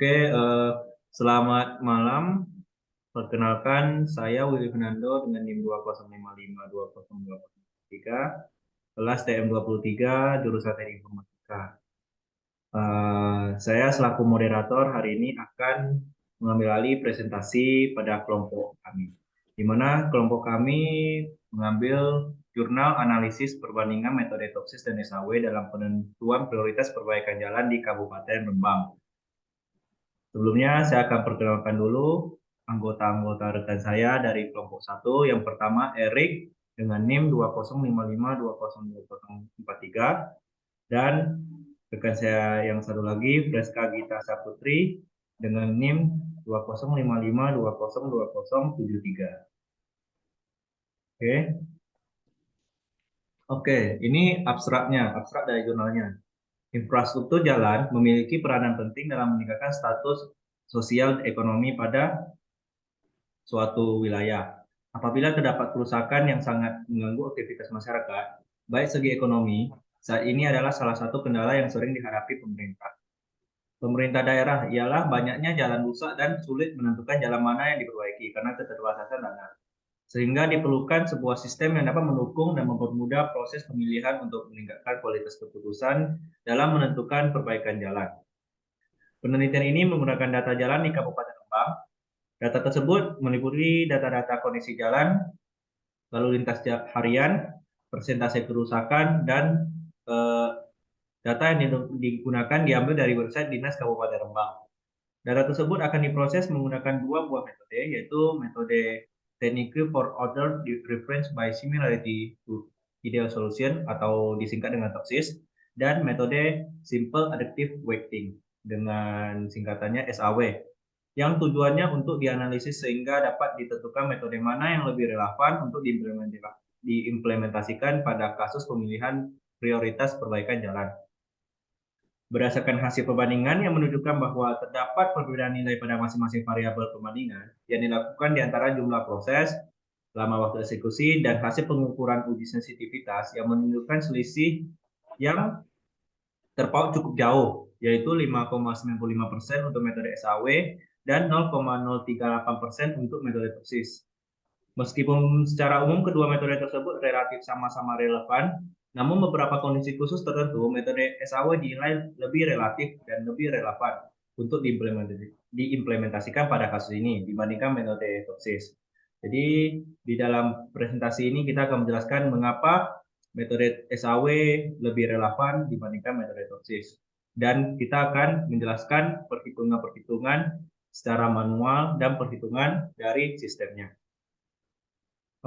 Oke, selamat malam. Perkenalkan, saya Willy Fernando dengan NIM 20552023, kelas TM23, jurusan Teknik Informatika. Saya selaku moderator hari ini akan mengambil alih presentasi pada kelompok kami, di mana kelompok kami mengambil jurnal analisis perbandingan metode TOPSIS dan SAW dalam penentuan prioritas perbaikan jalan di Kabupaten Rembang. Sebelumnya saya akan perkenalkan dulu anggota-anggota rekan saya dari kelompok 1. Yang pertama Erik dengan NIM 2055202043 dan rekan saya yang satu lagi Freska Gita Saputri dengan NIM 2055202073. Oke. Oke, ini abstraknya, abstrak dari jurnalnya. Infrastruktur jalan memiliki peranan penting dalam meningkatkan status sosial ekonomi pada suatu wilayah. Apabila terdapat kerusakan yang sangat mengganggu aktivitas masyarakat, baik segi ekonomi, saat ini adalah salah satu kendala yang sering dihadapi pemerintah. Pemerintah daerah ialah banyaknya jalan rusak dan sulit menentukan jalan mana yang diperbaiki karena keterbatasan dana. Sehingga diperlukan sebuah sistem yang dapat mendukung dan mempermudah proses pemilihan untuk meningkatkan kualitas keputusan dalam menentukan perbaikan jalan. Penelitian ini menggunakan data jalan di Kabupaten Rembang. Data tersebut meliputi data-data kondisi jalan, lalu lintas harian, persentase kerusakan, dan data yang digunakan diambil dari website Dinas Kabupaten Rembang. Data tersebut akan diproses menggunakan dua buah metode, yaitu metode Technique for Order Reference by Similarity to Ideal Solution atau disingkat dengan TOPSIS, dan metode Simple Additive Weighting dengan singkatannya SAW, yang tujuannya untuk dianalisis sehingga dapat ditentukan metode mana yang lebih relevan untuk diimplementasikan pada kasus pemilihan prioritas perbaikan jalan. Berdasarkan hasil perbandingan yang menunjukkan bahwa terdapat perbedaan nilai pada masing-masing variabel perbandingan yang dilakukan di antara jumlah proses, lama waktu eksekusi, dan hasil pengukuran uji sensitivitas yang menunjukkan selisih yang terpaut cukup jauh, yaitu 5,95% untuk metode SAW dan 0,038% untuk metode TOPSIS. Meskipun secara umum kedua metode tersebut relatif sama-sama relevan, namun beberapa kondisi khusus tertentu metode SAW dinilai lebih relatif dan lebih relevan untuk diimplementasikan pada kasus ini dibandingkan metode TOPSIS. Jadi di dalam presentasi ini kita akan menjelaskan mengapa metode SAW lebih relevan dibandingkan metode TOPSIS. Dan kita akan menjelaskan perhitungan-perhitungan secara manual dan perhitungan dari sistemnya.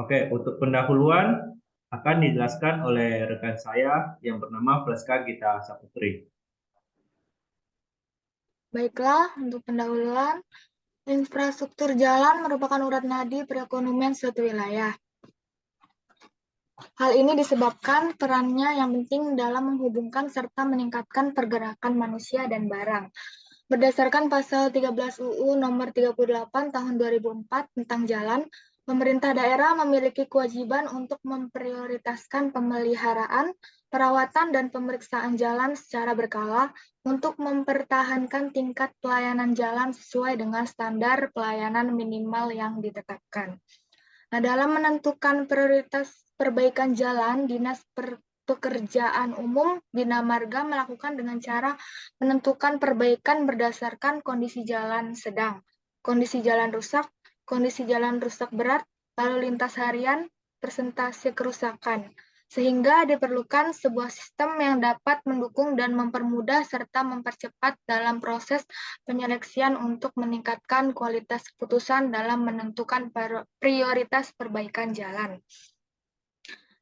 Oke, untuk pendahuluan akan dijelaskan oleh rekan saya yang bernama Freska Gita Saputri. Baiklah, untuk pendahuluan, infrastruktur jalan merupakan urat nadi perekonomian suatu wilayah. Hal ini disebabkan perannya yang penting dalam menghubungkan serta meningkatkan pergerakan manusia dan barang. Berdasarkan pasal 13 UU nomor 38 tahun 2004 tentang jalan, pemerintah daerah memiliki kewajiban untuk memprioritaskan pemeliharaan, perawatan, dan pemeriksaan jalan secara berkala untuk mempertahankan tingkat pelayanan jalan sesuai dengan standar pelayanan minimal yang ditetapkan. Nah, dalam menentukan prioritas perbaikan jalan, Dinas Pekerjaan Umum Bina Marga melakukan dengan cara menentukan perbaikan berdasarkan kondisi jalan sedang, kondisi jalan rusak berat, lalu lintas harian, persentase kerusakan. Sehingga diperlukan sebuah sistem yang dapat mendukung dan mempermudah serta mempercepat dalam proses penyeleksian untuk meningkatkan kualitas keputusan dalam menentukan prioritas perbaikan jalan.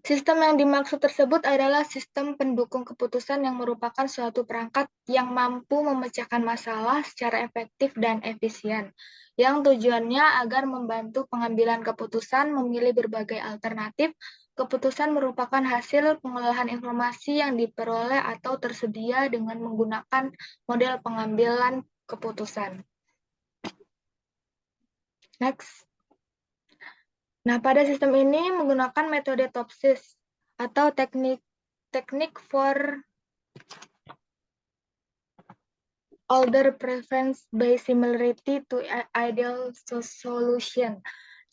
Sistem yang dimaksud tersebut adalah sistem pendukung keputusan yang merupakan suatu perangkat yang mampu memecahkan masalah secara efektif dan efisien, yang tujuannya agar membantu pengambilan keputusan memilih berbagai alternatif. Keputusan merupakan hasil pengolahan informasi yang diperoleh atau tersedia dengan menggunakan model pengambilan keputusan. Next. Nah, pada sistem ini menggunakan metode TOPSIS atau teknik for order preference by similarity to ideal solution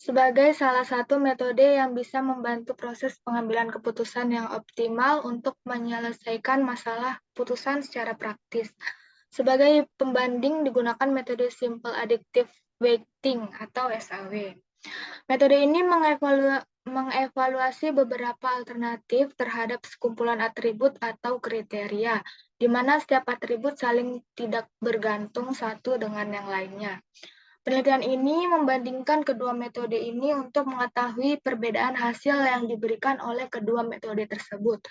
sebagai salah satu metode yang bisa membantu proses pengambilan keputusan yang optimal untuk menyelesaikan masalah keputusan secara praktis. Sebagai pembanding digunakan metode Simple Additive Weighting atau SAW. Metode ini mengevaluasi beberapa alternatif terhadap sekumpulan atribut atau kriteria, di mana setiap atribut saling tidak bergantung satu dengan yang lainnya. Penelitian ini membandingkan kedua metode ini untuk mengetahui perbedaan hasil yang diberikan oleh kedua metode tersebut,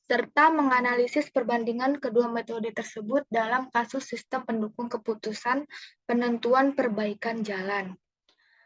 serta menganalisis perbandingan kedua metode tersebut dalam kasus sistem pendukung keputusan penentuan perbaikan jalan.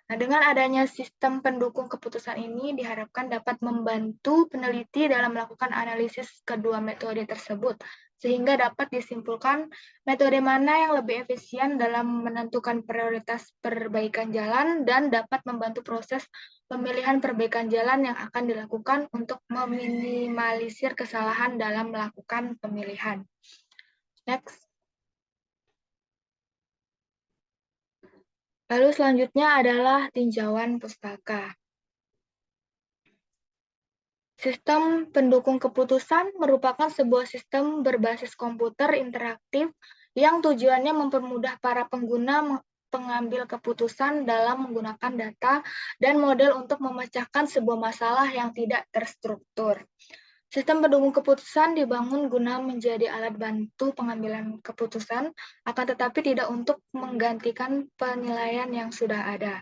Nah, dengan adanya sistem pendukung keputusan ini diharapkan dapat membantu peneliti dalam melakukan analisis kedua metode tersebut, sehingga dapat disimpulkan metode mana yang lebih efisien dalam menentukan prioritas perbaikan jalan dan dapat membantu proses pemilihan perbaikan jalan yang akan dilakukan untuk meminimalisir kesalahan dalam melakukan pemilihan. Next. Lalu selanjutnya adalah tinjauan pustaka. Sistem pendukung keputusan merupakan sebuah sistem berbasis komputer interaktif yang tujuannya mempermudah para pengguna pengambil keputusan dalam menggunakan data dan model untuk memecahkan sebuah masalah yang tidak terstruktur. Sistem pendukung keputusan dibangun guna menjadi alat bantu pengambilan keputusan, akan tetapi tidak untuk menggantikan penilaian yang sudah ada.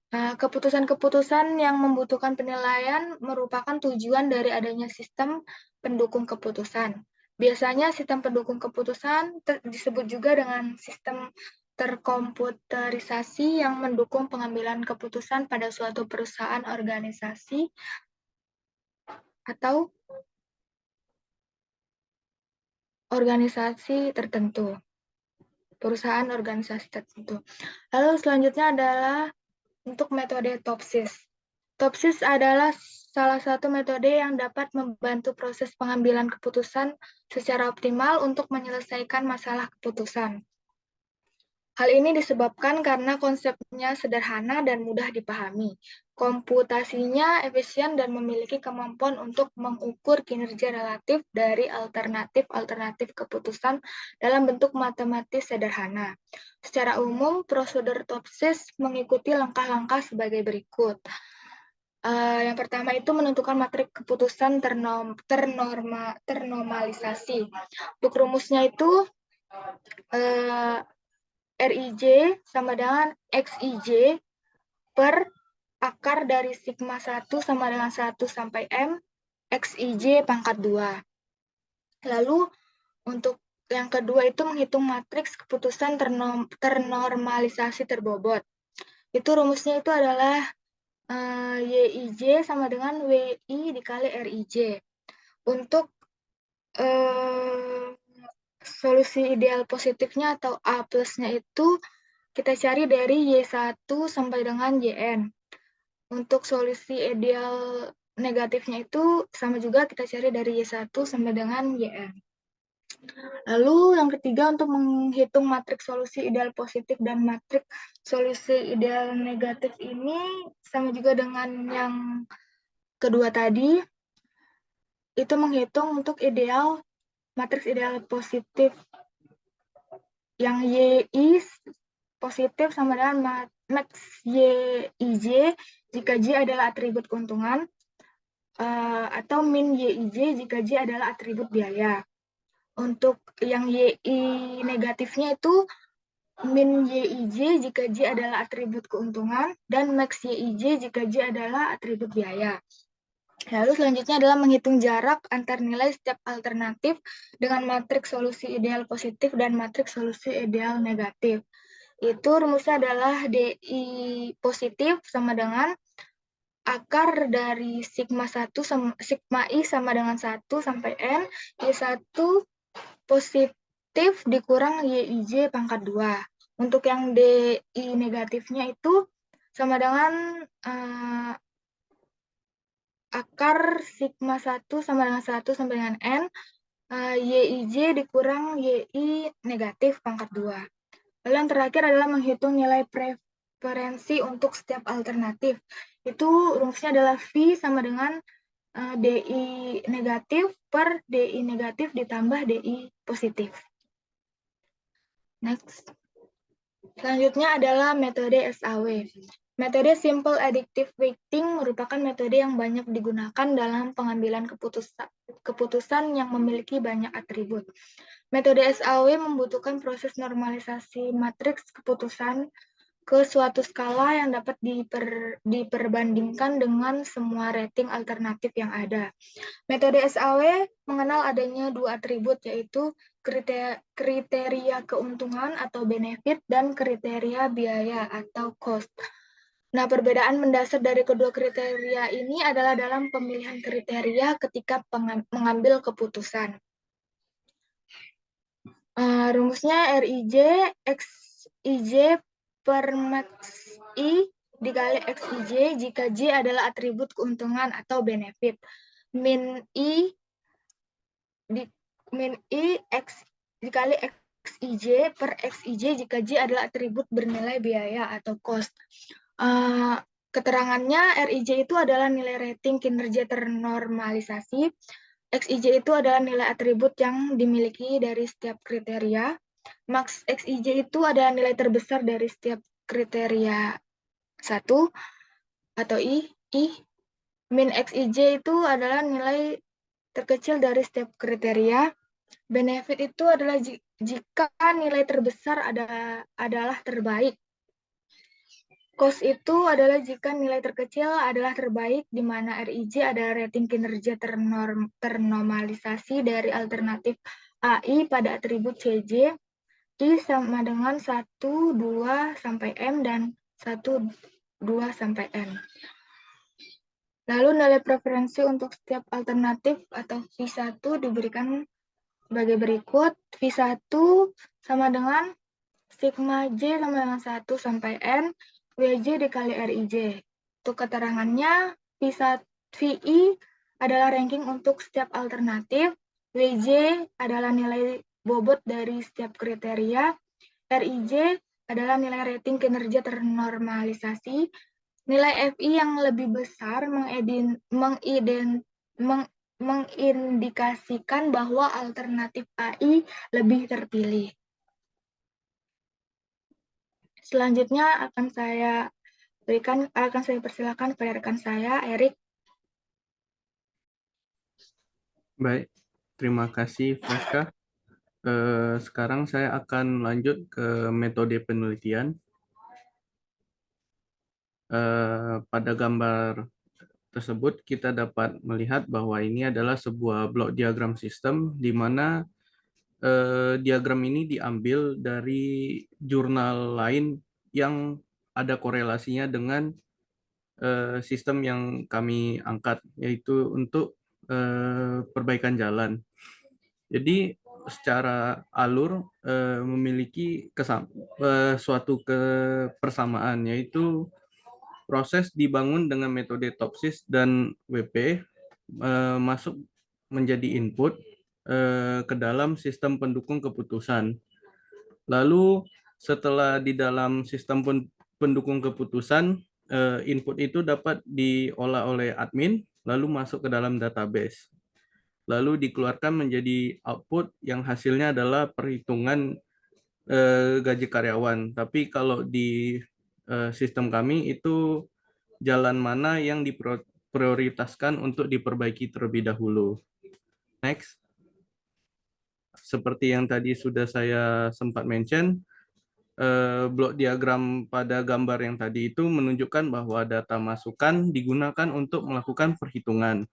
Keputusan-keputusan yang membutuhkan penilaian merupakan tujuan dari adanya sistem pendukung keputusan. Biasanya sistem pendukung keputusan disebut juga dengan sistem terkomputerisasi yang mendukung pengambilan keputusan pada suatu perusahaan organisasi atau organisasi tertentu. Perusahaan organisasi tertentu. Lalu selanjutnya adalah untuk metode TOPSIS. TOPSIS adalah salah satu metode yang dapat membantu proses pengambilan keputusan secara optimal untuk menyelesaikan masalah keputusan. Hal ini disebabkan karena konsepnya sederhana dan mudah dipahami. Komputasinya efisien dan memiliki kemampuan untuk mengukur kinerja relatif dari alternatif-alternatif keputusan dalam bentuk matematis sederhana. Secara umum, prosedur TOPSIS mengikuti langkah-langkah sebagai berikut. Yang pertama itu menentukan matriks keputusan ternormalisasi. Untuk rumusnya itu Rij sama dengan Xij per akar dari sigma 1 sama dengan 1 sampai M, Xij pangkat 2. Lalu untuk yang kedua itu menghitung matriks keputusan ternormalisasi terbobot. Itu rumusnya itu adalah Yij sama dengan Wi dikali Rij. Untuk solusi ideal positifnya atau A plusnya itu kita cari dari Y1 sampai dengan Yn. Untuk solusi ideal negatifnya itu sama juga kita cari dari Y1 sampai dengan Yn. Lalu yang ketiga untuk menghitung matriks solusi ideal positif dan matriks solusi ideal negatif ini sama juga dengan yang kedua tadi, itu menghitung untuk matriks ideal positif yang Yi positif sama dengan max Yij jika J adalah atribut keuntungan, atau min Yij jika J adalah atribut biaya. Untuk yang Yi negatifnya itu min Yij jika J adalah atribut keuntungan, dan max Yij jika J adalah atribut biaya. Lalu selanjutnya adalah menghitung jarak antar nilai setiap alternatif dengan matriks solusi ideal positif dan matriks solusi ideal negatif. Itu rumusnya adalah DI positif sama dengan akar dari sigma 1 sigma I sama dengan 1 sampai N, Y1 positif dikurang Yij pangkat 2. Untuk yang DI negatifnya itu sama dengan akar sigma 1 sama dengan 1 sampai dengan N YIJ dikurang YI negatif pangkat 2. Lalu yang terakhir adalah menghitung nilai preferensi untuk setiap alternatif. Itu rumusnya adalah V sama dengan DI negatif per DI negatif ditambah DI positif. Next. Selanjutnya adalah metode SAW. Metode Simple Additive Weighting merupakan metode yang banyak digunakan dalam pengambilan keputusan yang memiliki banyak atribut. Metode SAW membutuhkan proses normalisasi matriks keputusan ke suatu skala yang dapat diperbandingkan dengan semua rating alternatif yang ada. Metode SAW mengenal adanya dua atribut, yaitu kriteria keuntungan atau benefit dan kriteria biaya atau cost. Nah, perbedaan mendasar dari kedua kriteria ini adalah dalam pemilihan kriteria ketika mengambil keputusan. Rumusnya RIJ XIJ per max I dikali XIJ jika J adalah atribut keuntungan atau benefit. Min I X dikali XIJ per XIJ jika J adalah atribut bernilai biaya atau cost. Keterangannya RIJ itu adalah nilai rating kinerja ternormalisasi. XIJ itu adalah nilai atribut yang dimiliki dari setiap kriteria. Max XIJ itu adalah nilai terbesar dari setiap kriteria 1 atau I. Min XIJ itu adalah nilai terkecil dari setiap kriteria. Benefit itu adalah jika nilai terbesar adalah terbaik. Cost itu adalah jika nilai terkecil adalah terbaik, di mana RIJ adalah rating kinerja ternormalisasi dari alternatif AI pada atribut CJ. I sama dengan 1, 2, sampai M, dan 1, 2, sampai N. Lalu nilai preferensi untuk setiap alternatif atau V1 diberikan sebagai berikut. V1 sama dengan sigma J sama dengan 1 sampai N, WJ dikali RIJ. Untuk keterangannya, VI adalah ranking untuk setiap alternatif, WJ adalah nilai bobot dari setiap kriteria, RIJ adalah nilai rating kinerja ternormalisasi. Nilai FI yang lebih besar mengindikasikan bahwa alternatif AI lebih terpilih. Selanjutnya akan saya persilakan kepada rekan saya, Erik. Baik, terima kasih Fraska. Sekarang saya akan lanjut ke metode penelitian. Pada gambar tersebut kita dapat melihat bahwa ini adalah sebuah blok diagram sistem di mana diagram ini diambil dari jurnal lain yang ada korelasinya dengan sistem yang kami angkat, yaitu untuk perbaikan jalan. Jadi secara alur memiliki suatu kepersamaan, yaitu proses dibangun dengan metode Topsis dan WP masuk menjadi input ke dalam sistem pendukung keputusan. Lalu setelah di dalam sistem pendukung keputusan, input itu dapat diolah oleh admin, lalu masuk ke dalam database. Lalu dikeluarkan menjadi output yang hasilnya adalah perhitungan gaji karyawan. Tapi kalau di sistem kami itu jalan mana yang diprioritaskan untuk diperbaiki terlebih dahulu. Next. Seperti yang tadi sudah saya sempat mention, blok diagram pada gambar yang tadi itu menunjukkan bahwa data masukan digunakan untuk melakukan perhitungan.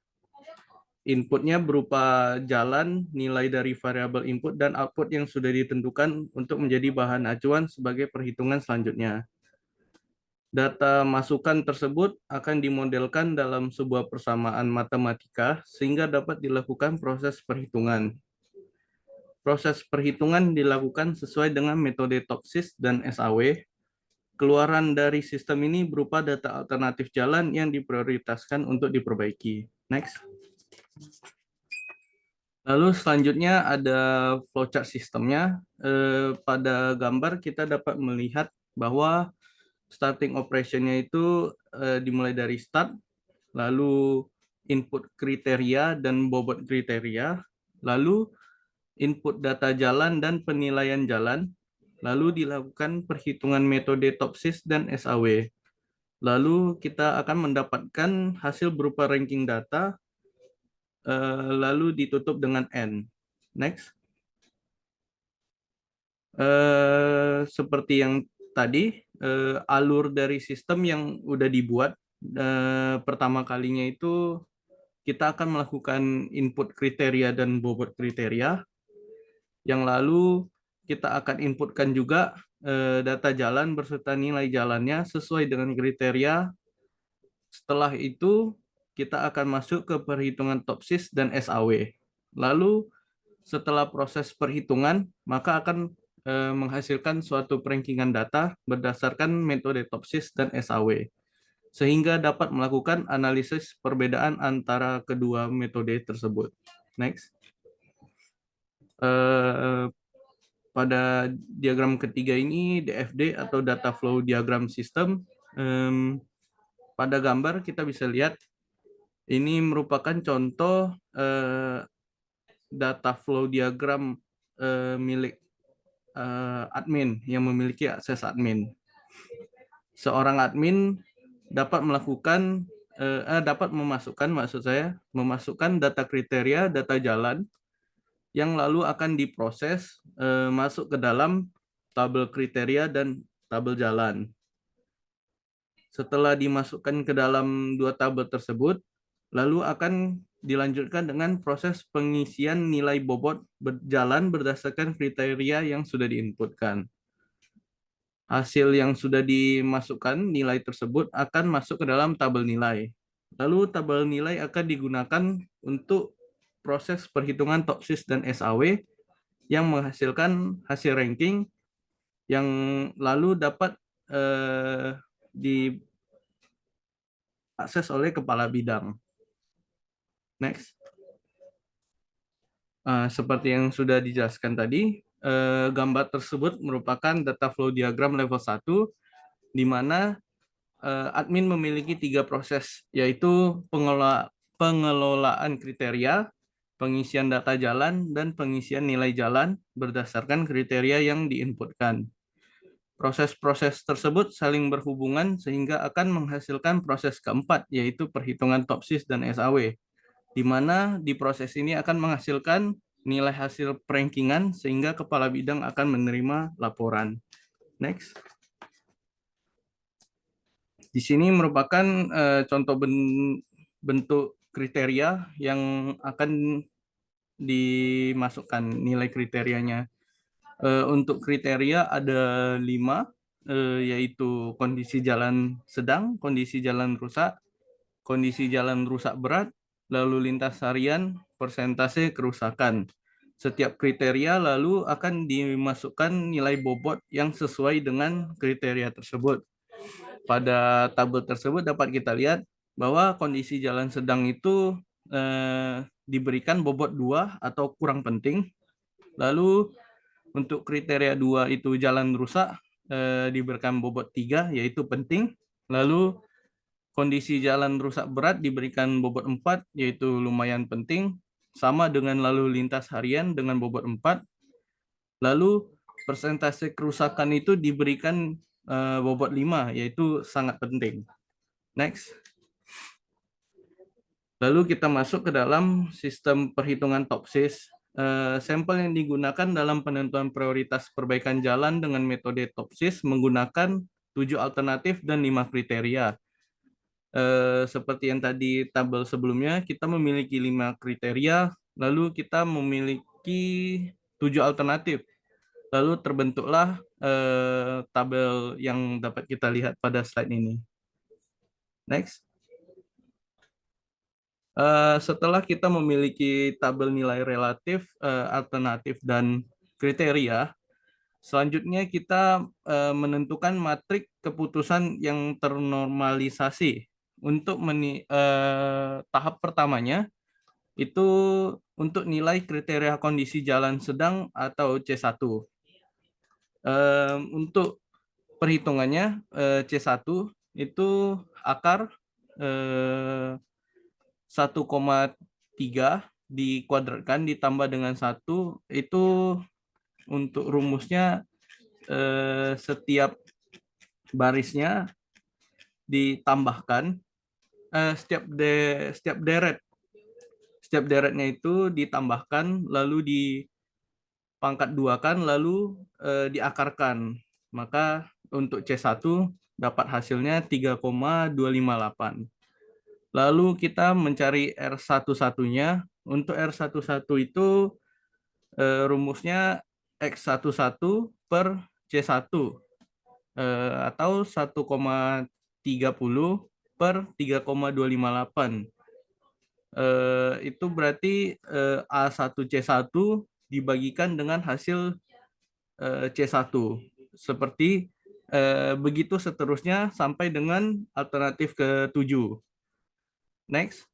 Inputnya berupa jalan, nilai dari variabel input, dan output yang sudah ditentukan untuk menjadi bahan acuan sebagai perhitungan selanjutnya. Data masukan tersebut akan dimodelkan dalam sebuah persamaan matematika sehingga dapat dilakukan proses perhitungan. Proses perhitungan dilakukan sesuai dengan metode Topsis dan SAW. Keluaran dari sistem ini berupa data alternatif jalan yang diprioritaskan untuk diperbaiki. Next. Lalu selanjutnya ada flowchart sistemnya. Pada gambar kita dapat melihat bahwa starting operationnya itu dimulai dari start, lalu input kriteria dan bobot kriteria, lalu input data jalan dan penilaian jalan, lalu dilakukan perhitungan metode TOPSIS dan SAW. Lalu kita akan mendapatkan hasil berupa ranking data, lalu ditutup dengan N. Next. Seperti yang tadi, alur dari sistem yang udah dibuat, pertama kalinya itu kita akan melakukan input kriteria dan bobot kriteria, yang lalu kita akan inputkan juga data jalan berserta nilai jalannya sesuai dengan kriteria. Setelah itu, kita akan masuk ke perhitungan TOPSIS dan SAW. Lalu, setelah proses perhitungan, maka akan menghasilkan suatu perankingan data berdasarkan metode TOPSIS dan SAW, sehingga dapat melakukan analisis perbedaan antara kedua metode tersebut. Next. Pada diagram ketiga ini, DFD atau Data Flow Diagram System, pada gambar kita bisa lihat ini merupakan contoh data flow diagram milik admin yang memiliki akses admin. Seorang admin dapat melakukan dapat memasukkan data kriteria, data jalan yang lalu akan diproses masuk ke dalam tabel kriteria dan tabel jalan. Setelah dimasukkan ke dalam dua tabel tersebut, lalu akan dilanjutkan dengan proses pengisian nilai bobot berjalan berdasarkan kriteria yang sudah diinputkan. Hasil yang sudah dimasukkan, nilai tersebut akan masuk ke dalam tabel nilai. Lalu tabel nilai akan digunakan untuk proses perhitungan TOPSIS dan SAW yang menghasilkan hasil ranking yang lalu dapat diakses oleh kepala bidang. Next. Seperti yang sudah dijelaskan tadi, gambar tersebut merupakan data flow diagram level 1, di mana admin memiliki 3 proses, yaitu pengelolaan kriteria, pengisian data jalan, dan pengisian nilai jalan berdasarkan kriteria yang diinputkan. Proses-proses tersebut saling berhubungan sehingga akan menghasilkan proses keempat, yaitu perhitungan TOPSIS dan SAW, di mana di proses ini akan menghasilkan nilai hasil perankingan sehingga kepala bidang akan menerima laporan. Next. Di sini merupakan contoh bentuk kriteria yang akan dimasukkan nilai kriterianya. Untuk kriteria ada 5, yaitu kondisi jalan sedang, kondisi jalan rusak berat, lalu lintas harian, persentase kerusakan. Setiap kriteria lalu akan dimasukkan nilai bobot yang sesuai dengan kriteria tersebut. Pada tabel tersebut dapat kita lihat bahwa kondisi jalan sedang itu diberikan bobot 2 atau kurang penting. Lalu untuk kriteria 2 itu jalan rusak diberikan bobot 3 yaitu penting. Lalu kondisi jalan rusak berat diberikan bobot 4 yaitu lumayan penting, sama dengan lalu lintas harian dengan bobot 4. Lalu persentase kerusakan itu diberikan bobot 5 yaitu sangat penting. Next. Lalu kita masuk ke dalam sistem perhitungan TOPSIS. Sampel yang digunakan dalam penentuan prioritas perbaikan jalan dengan metode TOPSIS menggunakan 7 alternatif dan 5 kriteria. Seperti yang tadi tabel sebelumnya, kita memiliki 5 kriteria, lalu kita memiliki 7 alternatif. Lalu terbentuklah tabel yang dapat kita lihat pada slide ini. Next. Setelah kita memiliki tabel nilai relatif, alternatif, dan kriteria, selanjutnya kita menentukan matrik keputusan yang ternormalisasi. Untuk tahap pertamanya, itu untuk nilai kriteria kondisi jalan sedang atau C1. Untuk perhitungannya C1 itu akar 1,3 dikuadratkan ditambah dengan 1 itu untuk rumusnya setiap barisnya ditambahkan setiap deretnya itu ditambahkan lalu dipangkat duakan lalu diakarkan. Maka untuk C1 dapat hasilnya 3,258. Lalu kita mencari R11-nya. Untuk R11 itu rumusnya X11 per C1 atau 1,30 per 3,258. Itu berarti A1C1 dibagikan dengan hasil C1. Seperti begitu seterusnya sampai dengan alternatif ke-7. Next.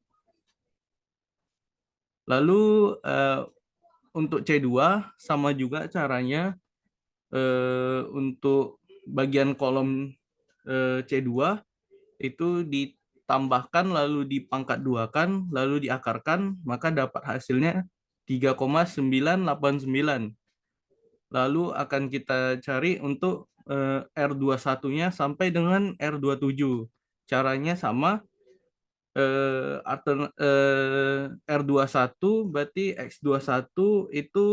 Lalu untuk C2 sama juga caranya. Untuk bagian kolom C2 itu ditambahkan lalu dipangkat duakan lalu diakarkan, maka dapat hasilnya 3,989. Lalu akan kita cari untuk R21-nya sampai dengan R27. Caranya sama, R21 berarti X21 itu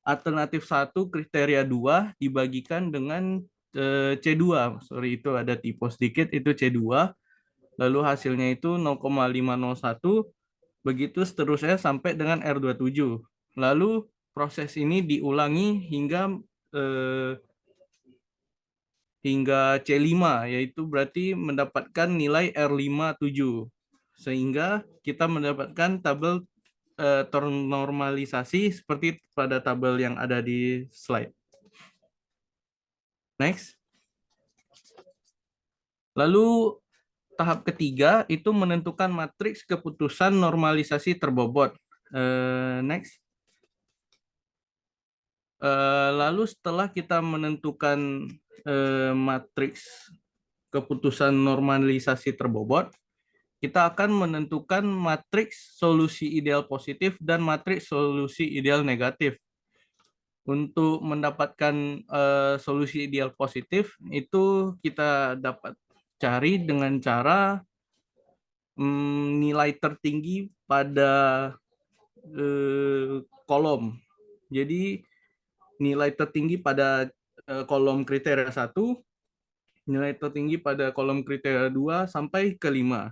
alternatif 1 kriteria 2 dibagikan dengan C2. Sorry, itu ada typo sedikit, itu C2. Lalu hasilnya itu 0,501. Begitu seterusnya sampai dengan R27. Lalu proses ini diulangi hingga C5, yaitu berarti mendapatkan nilai R57. Sehingga kita mendapatkan tabel ternormalisasi seperti pada tabel yang ada di slide. Next. Lalu tahap ketiga itu menentukan matriks keputusan normalisasi terbobot. Next. Lalu setelah kita menentukan matriks keputusan normalisasi terbobot, kita akan menentukan matriks solusi ideal positif dan matriks solusi ideal negatif. Untuk mendapatkan solusi ideal positif itu kita dapat cari dengan cara nilai tertinggi pada kolom. Jadi nilai tertinggi pada kolom kriteria 1, nilai tertinggi pada kolom kriteria 2 sampai ke 5.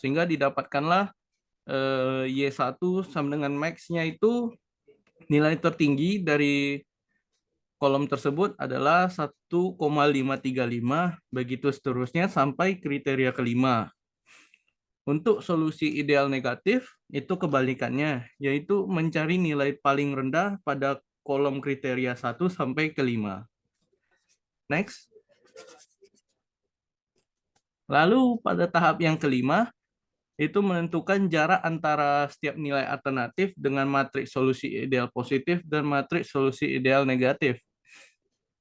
Sehingga didapatkanlah Y1 sama dengan max-nya itu nilai tertinggi dari kolom tersebut adalah 1,535, begitu seterusnya sampai kriteria kelima. Untuk solusi ideal negatif itu kebalikannya, yaitu mencari nilai paling rendah pada kolom kriteria 1 sampai ke 5. Next. Lalu pada tahap yang kelima, itu menentukan jarak antara setiap nilai alternatif dengan matriks solusi ideal positif dan matriks solusi ideal negatif.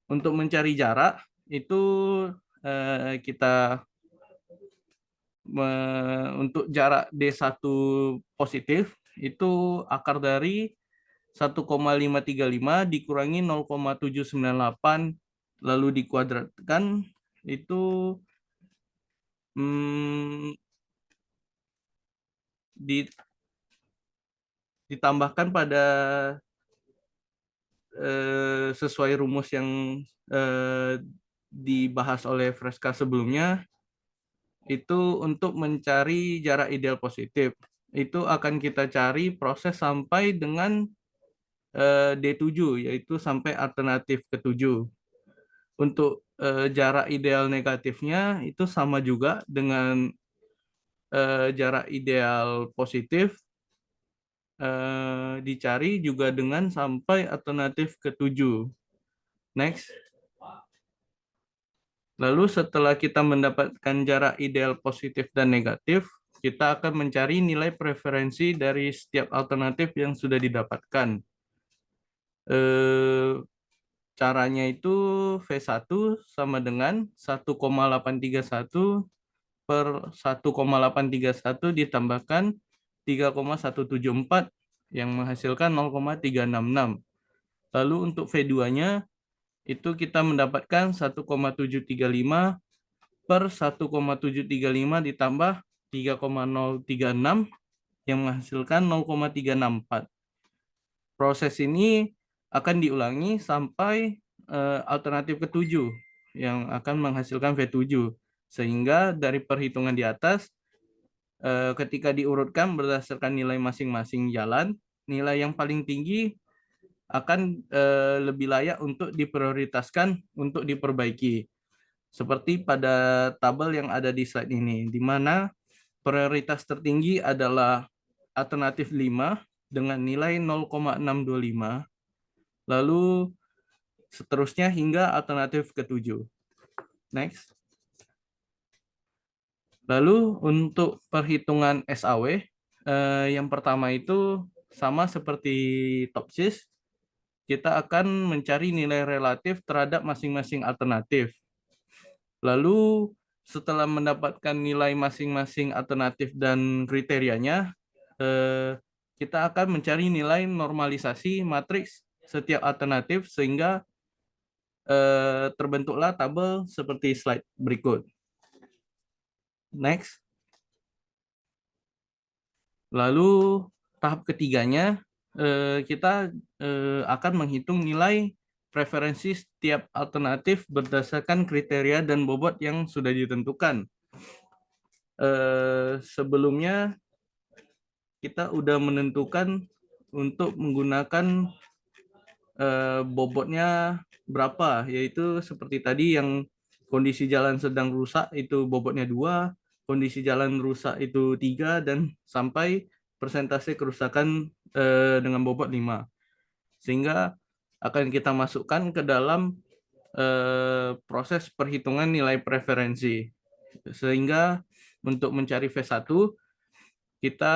Untuk mencari jarak, itu kita untuk jarak D1 positif, itu akar dari 1,535 dikurangi 0,798 lalu dikuadratkan, itu ditambahkan pada sesuai rumus yang dibahas oleh Fresca sebelumnya, itu untuk mencari jarak ideal positif. Itu akan kita cari proses sampai dengan D7, yaitu sampai alternatif ke-7. Untuk jarak ideal negatifnya itu sama juga dengan jarak ideal positif, dicari juga dengan sampai alternatif ke-7. Next. Lalu setelah kita mendapatkan jarak ideal positif dan negatif, kita akan mencari nilai preferensi dari setiap alternatif yang sudah didapatkan. Caranya itu V1 sama dengan 1,831 per 1,831 ditambahkan 3,174 yang menghasilkan 0,366. Lalu untuk V2-nya itu kita mendapatkan 1,735 per 1,735 ditambah 3,036 yang menghasilkan 0,364. Proses ini akan diulangi sampai alternatif ketujuh yang akan menghasilkan V7. Sehingga dari perhitungan di atas, ketika diurutkan berdasarkan nilai masing-masing jalan, nilai yang paling tinggi akan lebih layak untuk diprioritaskan untuk diperbaiki. Seperti pada tabel yang ada di slide ini, di mana prioritas tertinggi adalah alternatif 5 dengan nilai 0,625, lalu seterusnya hingga alternatif ke-7. Next. Lalu untuk perhitungan SAW, yang pertama itu sama seperti TOPSIS, kita akan mencari nilai relatif terhadap masing-masing alternatif. Lalu setelah mendapatkan nilai masing-masing alternatif dan kriterianya, kita akan mencari nilai normalisasi matriks setiap alternatif sehingga terbentuklah tabel seperti slide berikut. Next. Lalu tahap ketiganya kita akan menghitung nilai preferensi setiap alternatif berdasarkan kriteria dan bobot yang sudah ditentukan. Sebelumnya kita sudah menentukan untuk menggunakan bobotnya berapa, yaitu seperti tadi yang kondisi jalan sedang rusak itu bobotnya 2, kondisi jalan rusak itu 3, dan sampai persentase kerusakan dengan bobot 5. Sehingga akan kita masukkan ke dalam proses perhitungan nilai preferensi. Sehingga untuk mencari V1, kita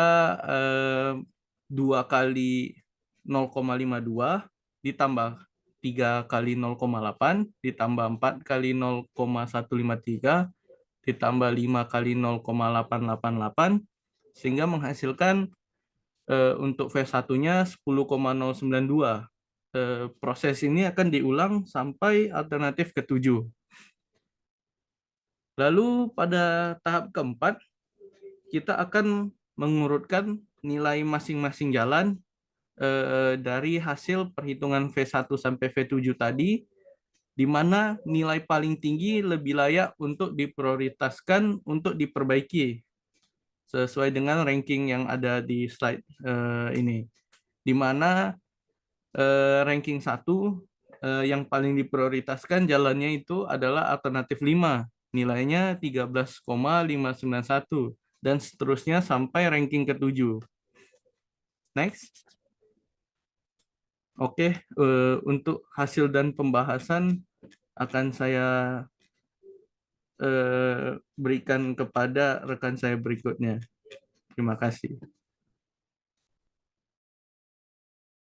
2 kali 0,52 ditambah 3 kali 0,8 ditambah 4 kali 0,153 ditambah 5 kali 0,888 sehingga menghasilkan untuk V1-nya 10,092. Proses ini akan diulang sampai alternatif ke-7. Lalu pada tahap keempat, kita akan mengurutkan nilai masing-masing jalan dari hasil perhitungan V1 sampai V7 tadi, di mana nilai paling tinggi lebih layak untuk diprioritaskan untuk diperbaiki sesuai dengan ranking yang ada di slide ini, di mana ranking 1 yang paling diprioritaskan jalannya itu adalah alternatif 5, nilainya 13,591 dan seterusnya sampai ranking ke-7. Next. Oke, untuk hasil dan pembahasan akan saya berikan kepada rekan saya berikutnya. Terima kasih.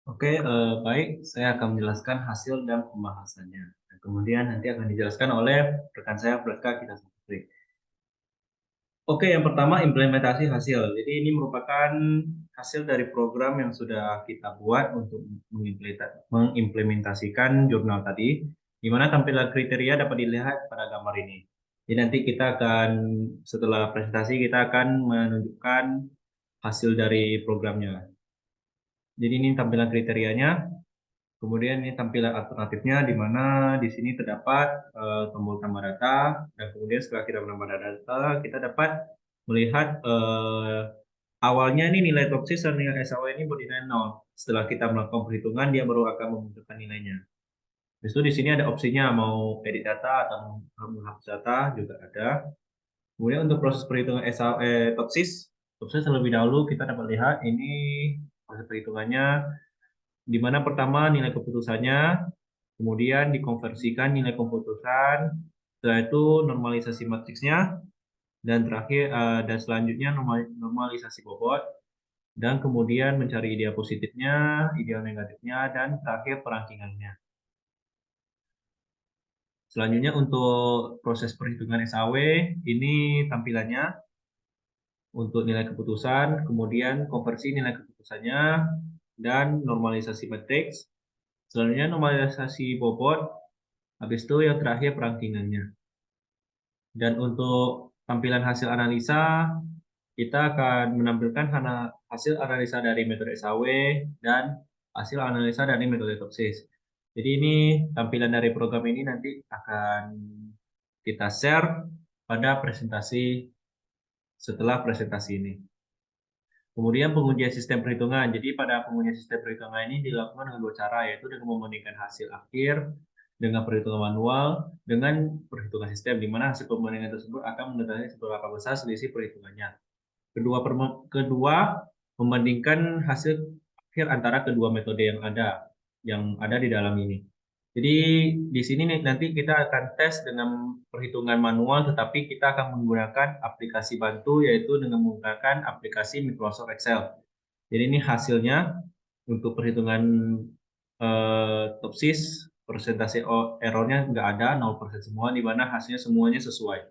Oke, baik. Saya akan menjelaskan hasil dan pembahasannya. Dan kemudian nanti akan dijelaskan oleh rekan saya, Pratka kita sendiri. Oke, yang pertama implementasi hasil. Jadi ini merupakan hasil dari program yang sudah kita buat untuk mengimplementasikan jurnal tadi, di mana tampilan kriteria dapat dilihat pada gambar ini. Jadi nanti kita akan, setelah presentasi, kita akan menunjukkan hasil dari programnya. Jadi ini tampilan kriterianya, kemudian ini tampilan alternatifnya, di mana di sini terdapat tombol tambah data, dan kemudian setelah kita menambah data, kita dapat melihat awalnya ini nilai TOPSIS dan nilai SAW ini bernilai 0. Setelah kita melakukan perhitungan, dia baru akan memunculkan nilainya. Habis itu di sini ada opsinya mau edit data atau menghapus data juga ada. Kemudian untuk proses perhitungan TOPSIS terlebih dahulu kita dapat lihat ini proses perhitungannya, di mana pertama nilai keputusannya, kemudian dikonversikan nilai keputusan, setelah itu normalisasi matriksnya, dan terakhir dan selanjutnya normalisasi bobot, dan kemudian mencari ideal positifnya, ideal negatifnya, dan terakhir perangkingannya. Selanjutnya untuk proses perhitungan SAW, ini tampilannya untuk nilai keputusan, kemudian konversi nilai keputusannya, dan normalisasi matriks. Selanjutnya normalisasi bobot, habis itu yang terakhir perangkingannya. Dan untuk tampilan hasil analisa, kita akan menampilkan hasil analisa dari metode SAW dan hasil analisa dari metode Topsis. Jadi ini tampilan dari program ini nanti akan kita share pada presentasi setelah presentasi ini. Kemudian pengujian sistem perhitungan. Jadi pada pengujian sistem perhitungan ini dilakukan dengan dua cara, yaitu dengan membandingkan hasil akhir dengan perhitungan manual dengan perhitungan sistem, di mana hasil pembandingan tersebut akan mengetahui seberapa besar selisih perhitungannya. Kedua, membandingkan hasil akhir antara kedua metode yang ada di dalam ini. Jadi di sini nanti kita akan tes dengan perhitungan manual, tetapi kita akan menggunakan aplikasi bantu, yaitu dengan menggunakan aplikasi Microsoft Excel. Jadi ini hasilnya untuk perhitungan Topsis, persentase errornya nggak ada, 0% semua, di mana hasilnya semuanya sesuai.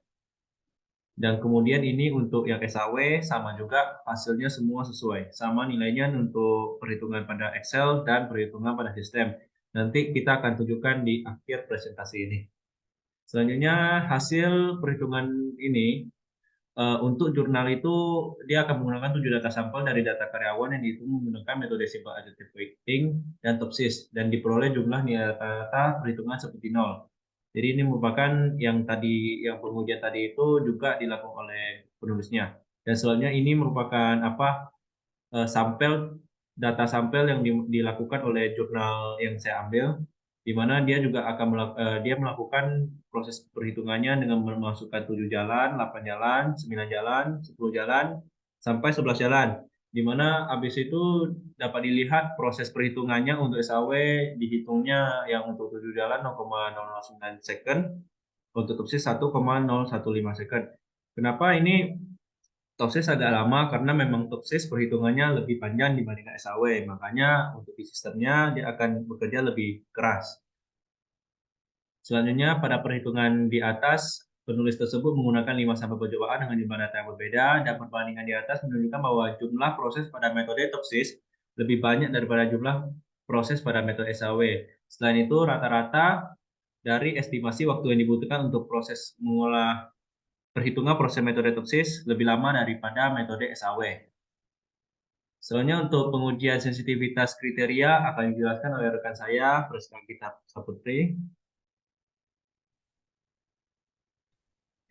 Dan kemudian ini untuk yang SAW sama juga, hasilnya semua sesuai. Sama nilainya untuk perhitungan pada Excel dan perhitungan pada sistem. Nanti kita akan tunjukkan di akhir presentasi ini. Selanjutnya hasil perhitungan ini, untuk jurnal itu dia akan menggunakan 7 data sampel dari data karyawan yang dihitung menggunakan metode simple additive weighting dan Topsis, dan diperoleh jumlah nilai rata-rata perhitungan seperti 0. Jadi ini merupakan yang pengujian tadi itu juga dilakukan oleh penulisnya. Dan selanjutnya ini merupakan data sampel yang dilakukan oleh jurnal yang saya ambil, di mana dia juga akan melakukan proses perhitungannya dengan memasukkan 7 jalan, 8 jalan, 9 jalan, 10 jalan, sampai 11 jalan. Di mana habis itu dapat dilihat proses perhitungannya untuk SAW dihitungnya yang untuk 7 jalan 0,009 second, untuk Topsis 1,015 second. Kenapa ini Topsis agak lama? Karena memang Topsis perhitungannya lebih panjang dibandingkan SAW, makanya untuk di sistemnya dia akan bekerja lebih keras. Selanjutnya pada perhitungan di atas, penulis tersebut menggunakan 5 sampel percobaan dengan jumlah data yang berbeda, dan perbandingan di atas menunjukkan bahwa jumlah proses pada metode Topsis lebih banyak daripada jumlah proses pada metode SAW. Selain itu, rata-rata dari estimasi waktu yang dibutuhkan untuk proses mengolah perhitungan proses metode Topsis lebih lama daripada metode SAW. Selanjutnya untuk pengujian sensitivitas kriteria akan dijelaskan oleh rekan saya, Priska Gita Saputri.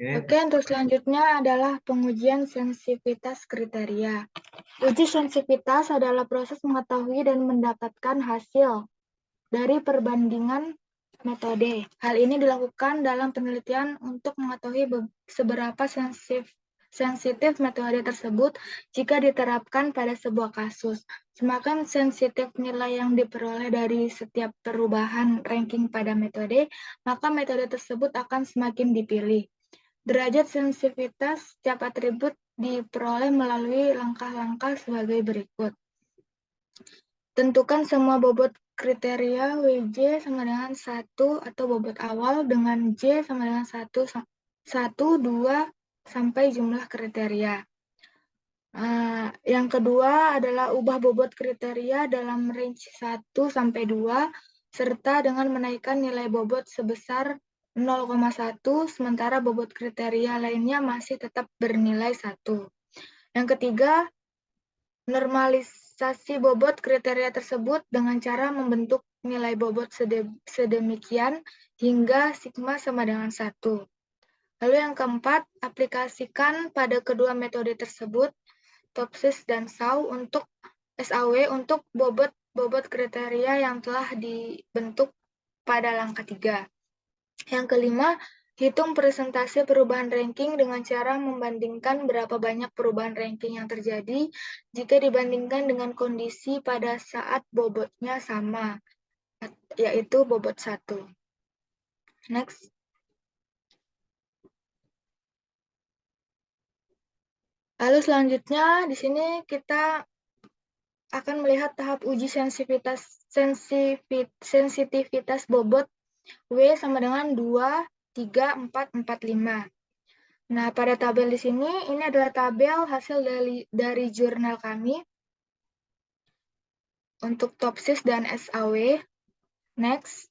Oke, untuk selanjutnya adalah pengujian sensitivitas kriteria. Uji sensitivitas adalah proses mengetahui dan mendapatkan hasil dari perbandingan metode. Hal ini dilakukan dalam penelitian untuk mengetahui seberapa sensitif metode tersebut jika diterapkan pada sebuah kasus. Semakin sensitif nilai yang diperoleh dari setiap perubahan ranking pada metode, maka metode tersebut akan semakin dipilih. Derajat sensitivitas setiap atribut diperoleh melalui langkah-langkah sebagai berikut. Tentukan semua bobot kriteria WJ sama dengan 1 atau bobot awal dengan J sama dengan 1, 2, sampai jumlah kriteria. Yang kedua adalah ubah bobot kriteria dalam range 1 sampai 2, serta dengan menaikkan nilai bobot sebesar 0,1, sementara bobot kriteria lainnya masih tetap bernilai 1. Yang ketiga, normalisasi bobot kriteria tersebut dengan cara membentuk nilai bobot sedemikian hingga sigma sama dengan 1. Lalu yang keempat, aplikasikan pada kedua metode tersebut, Topsis dan SAW untuk bobot kriteria yang telah dibentuk pada langkah 3. Yang kelima, hitung persentase perubahan ranking dengan cara membandingkan berapa banyak perubahan ranking yang terjadi jika dibandingkan dengan kondisi pada saat bobotnya sama, yaitu bobot 1. Next. Lalu selanjutnya di sini kita akan melihat tahap uji sensitivitas bobot W sama dengan 2, 3, 4, 4, 5. Nah, pada tabel di sini, ini adalah tabel hasil dari jurnal kami untuk TOPSIS dan SAW. Next.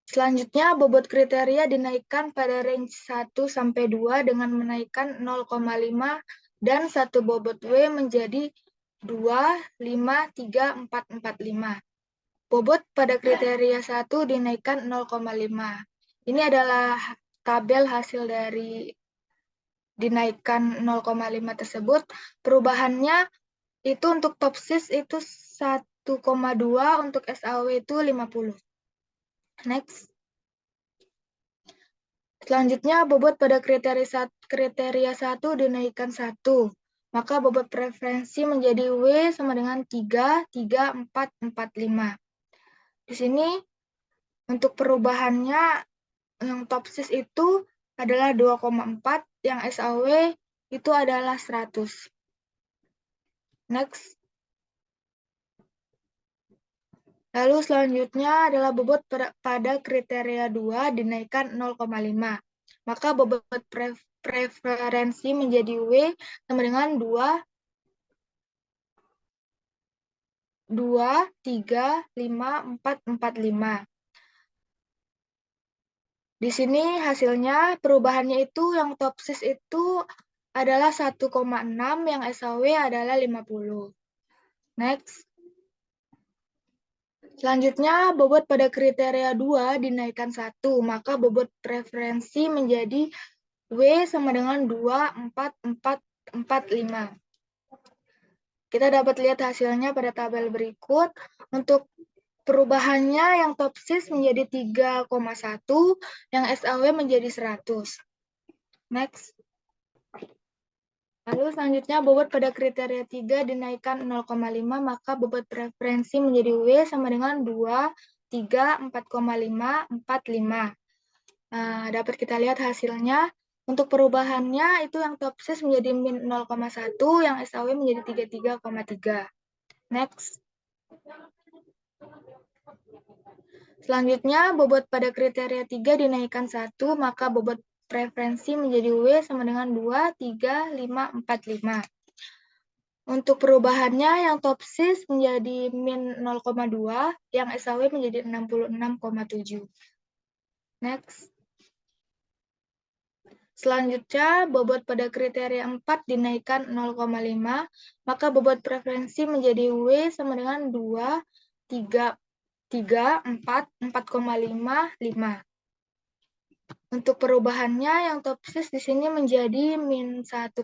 Selanjutnya, bobot kriteria dinaikkan pada range 1 sampai 2 dengan menaikkan 0,5 dan 1 bobot W menjadi 2, 5, 3, 4, 4, 5. Bobot pada kriteria 1 dinaikkan 0,5. Ini adalah tabel hasil dari dinaikkan 0,5 tersebut. Perubahannya itu untuk TOPSIS itu 1,2, untuk SAW itu 50. Next. Selanjutnya, bobot pada kriteria 1 dinaikkan 1. Maka bobot preferensi menjadi W sama dengan 3, 3, 4, 4, 5. Di sini, untuk perubahannya, yang TOPSIS itu adalah 2,4, yang SAW itu adalah 100. Next. Lalu selanjutnya adalah bobot pada kriteria 2 dinaikkan 0,5. Maka bobot preferensi menjadi W sama dengan 2, 3, 5, 4, 4, 5. Di sini hasilnya perubahannya itu yang TOPSIS itu adalah 1,6, yang SAW adalah 50. Next. Selanjutnya, bobot pada kriteria 2 dinaikkan 1, maka bobot preferensi menjadi W sama dengan 2, 4, 4, 4, 5. Kita dapat lihat hasilnya pada tabel berikut. Untuk perubahannya yang TOPSIS menjadi 3,1, yang SAW menjadi 100. Next. Lalu selanjutnya bobot pada kriteria 3 dinaikkan 0,5, maka bobot preferensi menjadi W sama dengan 2, 3, 4,5, 4, 5. Nah, dapat kita lihat hasilnya. Untuk perubahannya itu yang TOPSIS menjadi min 0,1, yang SAW menjadi 33,3. Next. Selanjutnya, bobot pada kriteria 3 dinaikkan 1, maka bobot preferensi menjadi W sama dengan 2, 3, 5, 4, 5. Untuk perubahannya yang TOPSIS menjadi min 0,2, yang SAW menjadi 66,7. Next. Selanjutnya, bobot pada kriteria 4 dinaikkan 0,5, maka bobot preferensi menjadi W sama dengan 2, 3, 4, 4,5, 5. Untuk perubahannya, yang TOPSIS di sini menjadi min 1,1,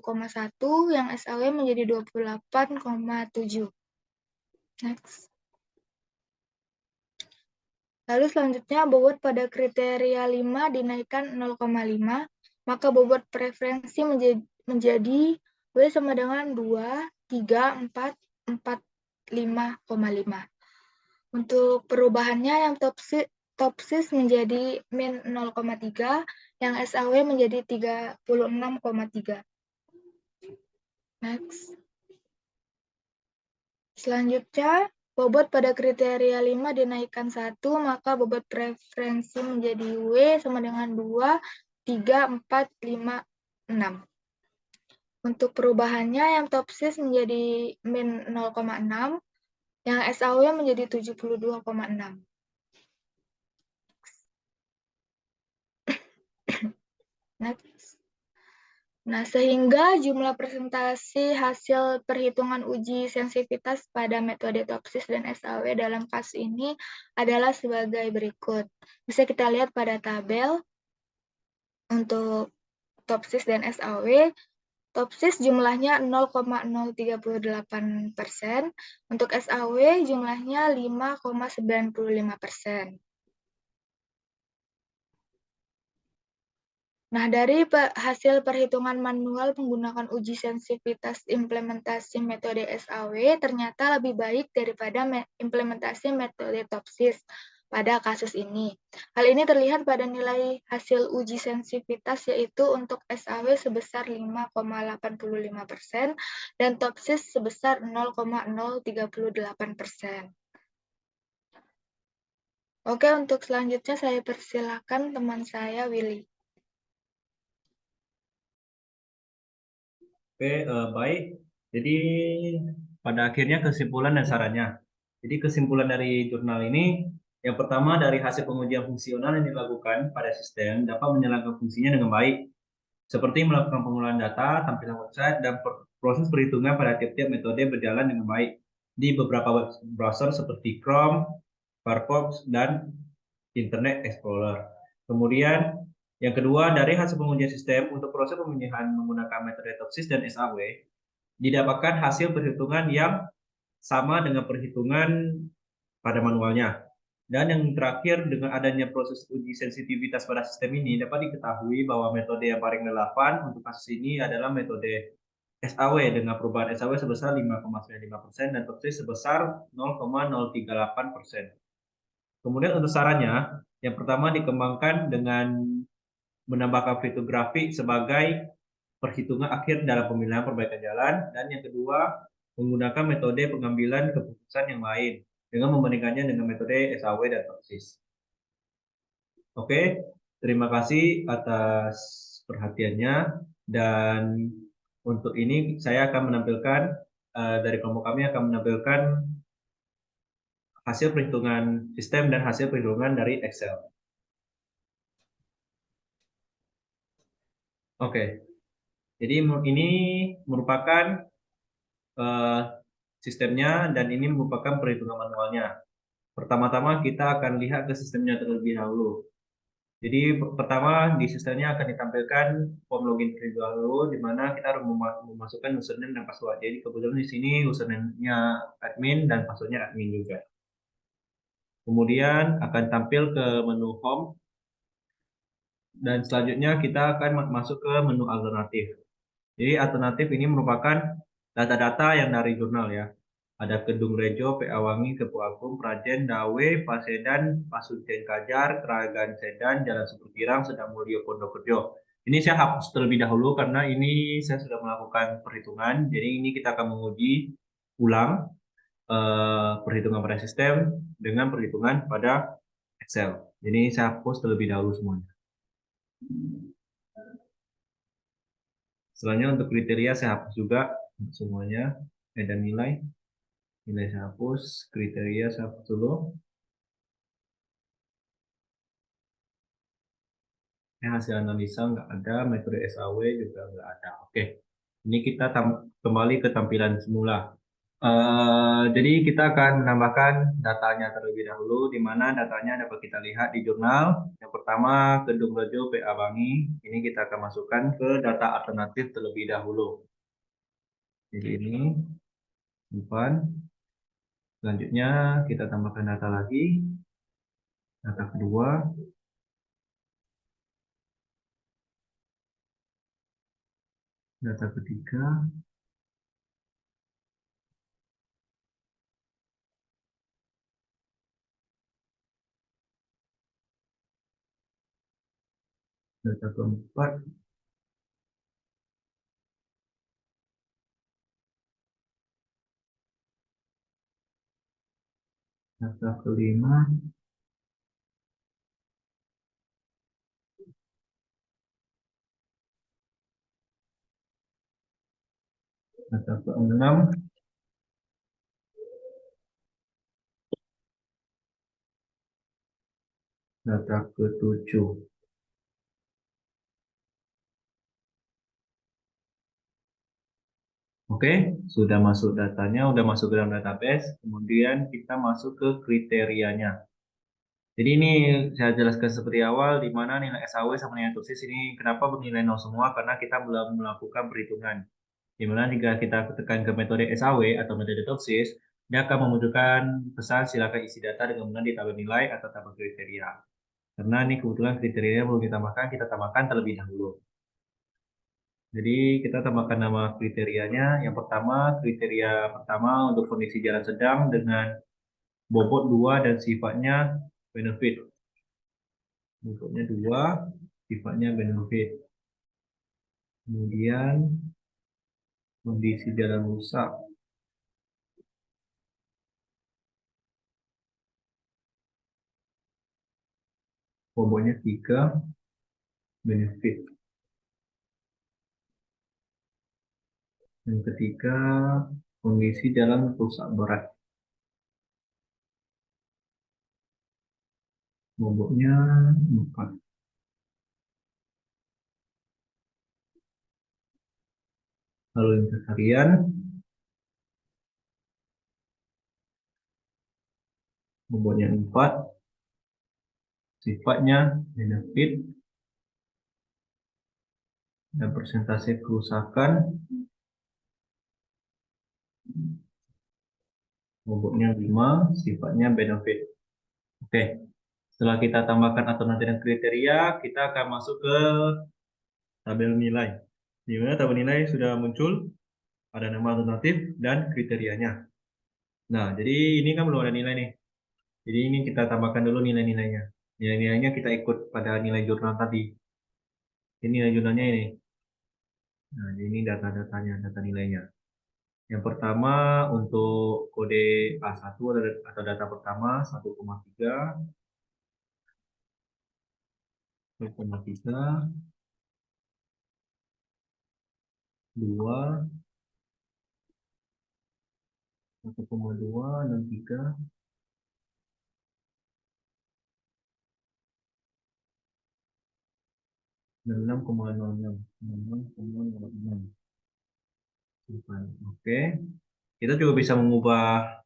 yang SAW menjadi 28,7. Next. Lalu selanjutnya, bobot pada kriteria 5 dinaikkan 0,5, maka bobot preferensi menjadi W sama dengan 2, 3, 4, 4, 5,5. Untuk perubahannya, yang TOPSIS menjadi min 0,3, yang SAW menjadi 36,3. Next. Selanjutnya, bobot pada kriteria 5 dinaikkan 1, maka bobot preferensi menjadi W sama dengan 2, 3, 4, 5, 6. Untuk perubahannya, yang TOPSIS menjadi min 0,6, yang SAW menjadi 72,6. Next. Nah, sehingga jumlah presentasi hasil perhitungan uji sensitivitas pada metode TOPSIS dan SAW dalam kasus ini adalah sebagai berikut. Bisa kita lihat pada tabel untuk TOPSIS dan SAW. TOPSIS jumlahnya 0,038%, untuk SAW jumlahnya 5,95%. Nah, dari hasil perhitungan manual menggunakan uji sensitivitas implementasi metode SAW, ternyata lebih baik daripada implementasi metode TOPSIS. pada kasus ini. Hal ini terlihat pada nilai hasil uji sensitivitas, yaitu untuk SAW sebesar 5,85% dan TOPSIS sebesar 0,038%. Oke, untuk selanjutnya saya persilakan teman saya, Willy. Oke, baik. Jadi pada akhirnya kesimpulan dan sarannya. Jadi kesimpulan dari jurnal ini, yang pertama dari hasil pengujian fungsional yang dilakukan pada sistem dapat menjalankan fungsinya dengan baik, seperti melakukan pengolahan data, tampilan website, dan proses perhitungan pada tiap-tiap metode berjalan dengan baik di beberapa web browser seperti Chrome, Firefox, dan Internet Explorer. Kemudian yang kedua, dari hasil pengujian sistem untuk proses pemilihan menggunakan metode TOPSIS dan SAW, didapatkan hasil perhitungan yang sama dengan perhitungan pada manualnya. Dan yang terakhir, dengan adanya proses uji sensitivitas pada sistem ini, dapat diketahui bahwa metode yang paling relevan untuk kasus ini adalah metode SAW dengan perubahan SAW sebesar 5,95% dan TOPSIS sebesar 0,038%. Kemudian untuk sarannya, yang pertama dikembangkan dengan menambahkan fitur grafik sebagai perhitungan akhir dalam pemilihan perbaikan jalan, dan yang kedua menggunakan metode pengambilan keputusan yang lain dengan membandingkannya dengan metode SAW dan TOPSIS. Oke, terima kasih atas perhatiannya, dan untuk ini saya akan menampilkan dari kelompok kami akan menampilkan hasil perhitungan sistem dan hasil perhitungan dari Excel. Oke, jadi ini merupakan sistemnya dan ini merupakan perhitungan manualnya. Pertama-tama kita akan lihat ke sistemnya terlebih dahulu. Jadi pertama di sistemnya akan ditampilkan form login terlebih dahulu, di mana kita harus memasukkan username dan password. Jadi kebetulan di sini username-nya admin dan passwordnya admin juga. Kemudian akan tampil ke menu home, dan selanjutnya kita akan masuk ke menu alternatif. Jadi alternatif ini merupakan data-data yang dari jurnal ya. Ada Kedung Rejo, PA Wangi, Kepu Agung, Prajen, Dawe, Pasedan, Pasuden Kajar, Keragan Sedan, Jalan Sepukirang, Sedang Mulyo, Pondokerjo. Ini saya hapus terlebih dahulu karena ini saya sudah melakukan perhitungan. Jadi ini kita akan menguji ulang perhitungan pada sistem dengan perhitungan pada Excel. Jadi saya hapus terlebih dahulu semuanya. Selanjutnya untuk kriteria saya hapus juga semuanya. Ada nilai saya hapus, kriteria saya hapus dulu. Hasil analisa nggak ada, metode SAW juga nggak ada. Oke, ini kita kembali ke tampilan semula. Jadi kita akan menambahkan datanya terlebih dahulu, di mana datanya dapat kita lihat di jurnal. Yang pertama, Kedung Rejo, PA Bangi. Ini kita akan masukkan ke data alternatif terlebih dahulu. Jadi ini simpan. Selanjutnya kita tambahkan data lagi. Data kedua. Data ketiga. Data keempat. Data kelima. Data keenam. Data ketujuh. Oke, sudah masuk datanya, sudah masuk ke dalam database. Kemudian kita masuk ke kriterianya. Jadi ini saya jelaskan seperti awal, di mana nilai SAW sama nilai TOPSIS ini kenapa bernilai 0 semua, karena kita belum melakukan perhitungan. Di mana jika kita tekan ke metode SAW atau metode TOPSIS, dia akan memunculkan pesan silakan isi data dengan benar di tabel nilai atau tabel kriteria. Karena ini kebetulan kriterianya belum ditambahkan, kita tambahkan terlebih dahulu. Jadi kita tambahkan nama kriterianya. Yang pertama, kriteria pertama untuk kondisi jalan sedang dengan bobot 2 dan sifatnya benefit. Bentuknya 2, sifatnya benefit. Kemudian kondisi jalan rusak. Bobotnya 3, benefit. Yang ketiga, kondisi jalan rusak berat. Bobotnya 4. Lalu lintas harian, bobotnya 4, sifatnya benefit, dan persentase kerusakan bobotnya 5, sifatnya benefit. Oke, setelah kita tambahkan alternatif dan kriteria, kita akan masuk ke tabel nilai. Di mana tabel nilai sudah muncul, ada nama alternatif dan kriterianya. Nah, jadi ini kan belum ada nilai nih. Jadi ini kita tambahkan dulu nilai-nilainya. Nilai-nilainya kita ikut pada nilai jurnal tadi. Ini nilai jurnalnya ini. Nah, ini data-datanya, data nilainya. Yang pertama untuk kode A1 atau data pertama 1,3, 0,3, 2, 1,2, 63, 6,06, 6,06. Oke, kita juga bisa mengubah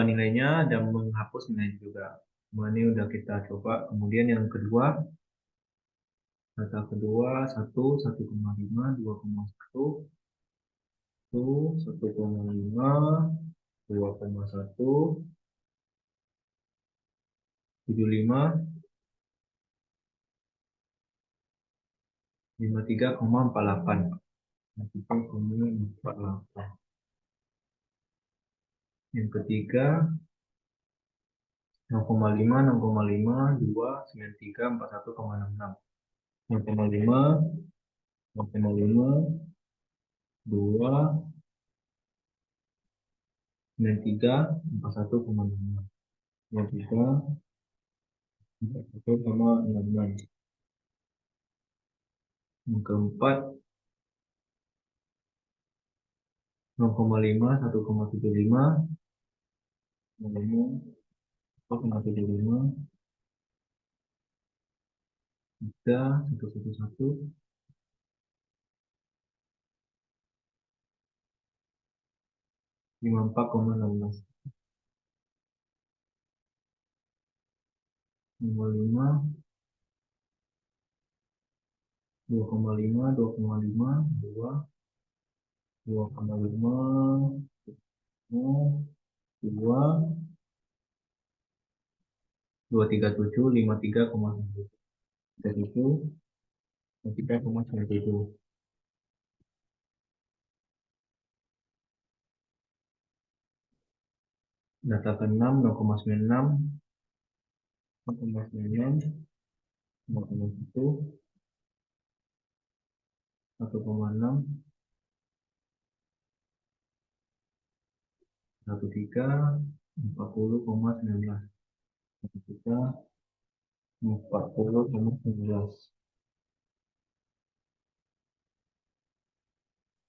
nilainya dan menghapus nilainya juga. Nah, ini udah kita coba. Kemudian yang kedua, data kedua 1,5, 2,1, 1,5, 2,1, 75, 53,48. 53,48. Yang ketiga 0,5, 0,5, 2, 93, 41,66. 0,5, 0,5, 2, 93, 41,66. Yang ketiga 41,66. Yang keempat 0,5, 1,75, 1,75, 3, 111, 54,16. 5, 2,5, 2,5, 2, 2,5, 2, 237, 53,97. 53,97. Data ke-6 0,96, 0,96, 0,1, 1,6, 13, 40,19. 13, 40,19.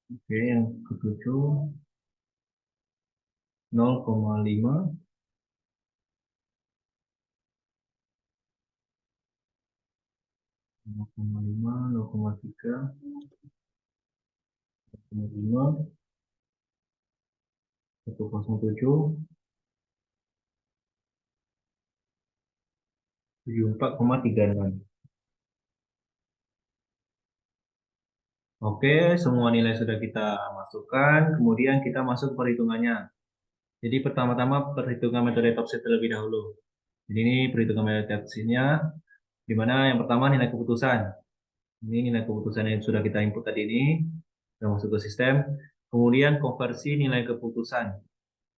Oke, yang ketujuh 0,5, 0,5, 0,3, 0,5, 107, 74,36. Oke, semua nilai sudah kita masukkan, kemudian kita masuk perhitungannya. Jadi pertama-tama perhitungan metode topset terlebih dahulu. Jadi ini perhitungan metode topsetnya, di mana yang pertama nilai keputusan. Ini nilai keputusan yang sudah kita input tadi ini, sudah masuk ke sistem. Kemudian konversi nilai keputusan.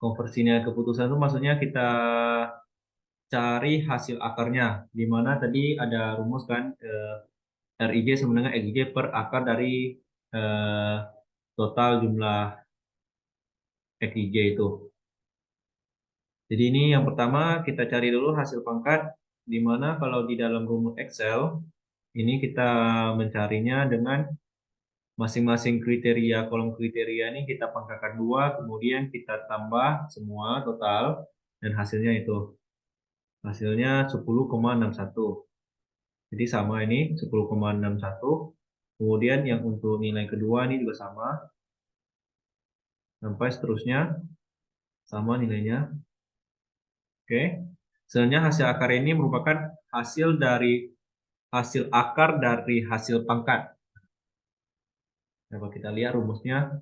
Konversi nilai keputusan itu maksudnya kita cari hasil akarnya, di mana tadi ada rumus kan, RIJ sama dengan XIJ per akar dari eh, total jumlah XIJ itu. Jadi ini yang pertama kita cari dulu hasil pangkat, di mana kalau di dalam rumus Excel, ini kita mencarinya dengan masing-masing kriteria, kolom kriteria ini kita pangkatkan dua, kemudian kita tambah semua total, dan hasilnya itu. Hasilnya 10,61. Jadi sama ini 10,61. Kemudian yang untuk nilai kedua ini juga sama. Sampai seterusnya sama nilainya. Oke. Sebenarnya hasil akar ini merupakan hasil akar dari hasil pangkat. Coba kita lihat rumusnya.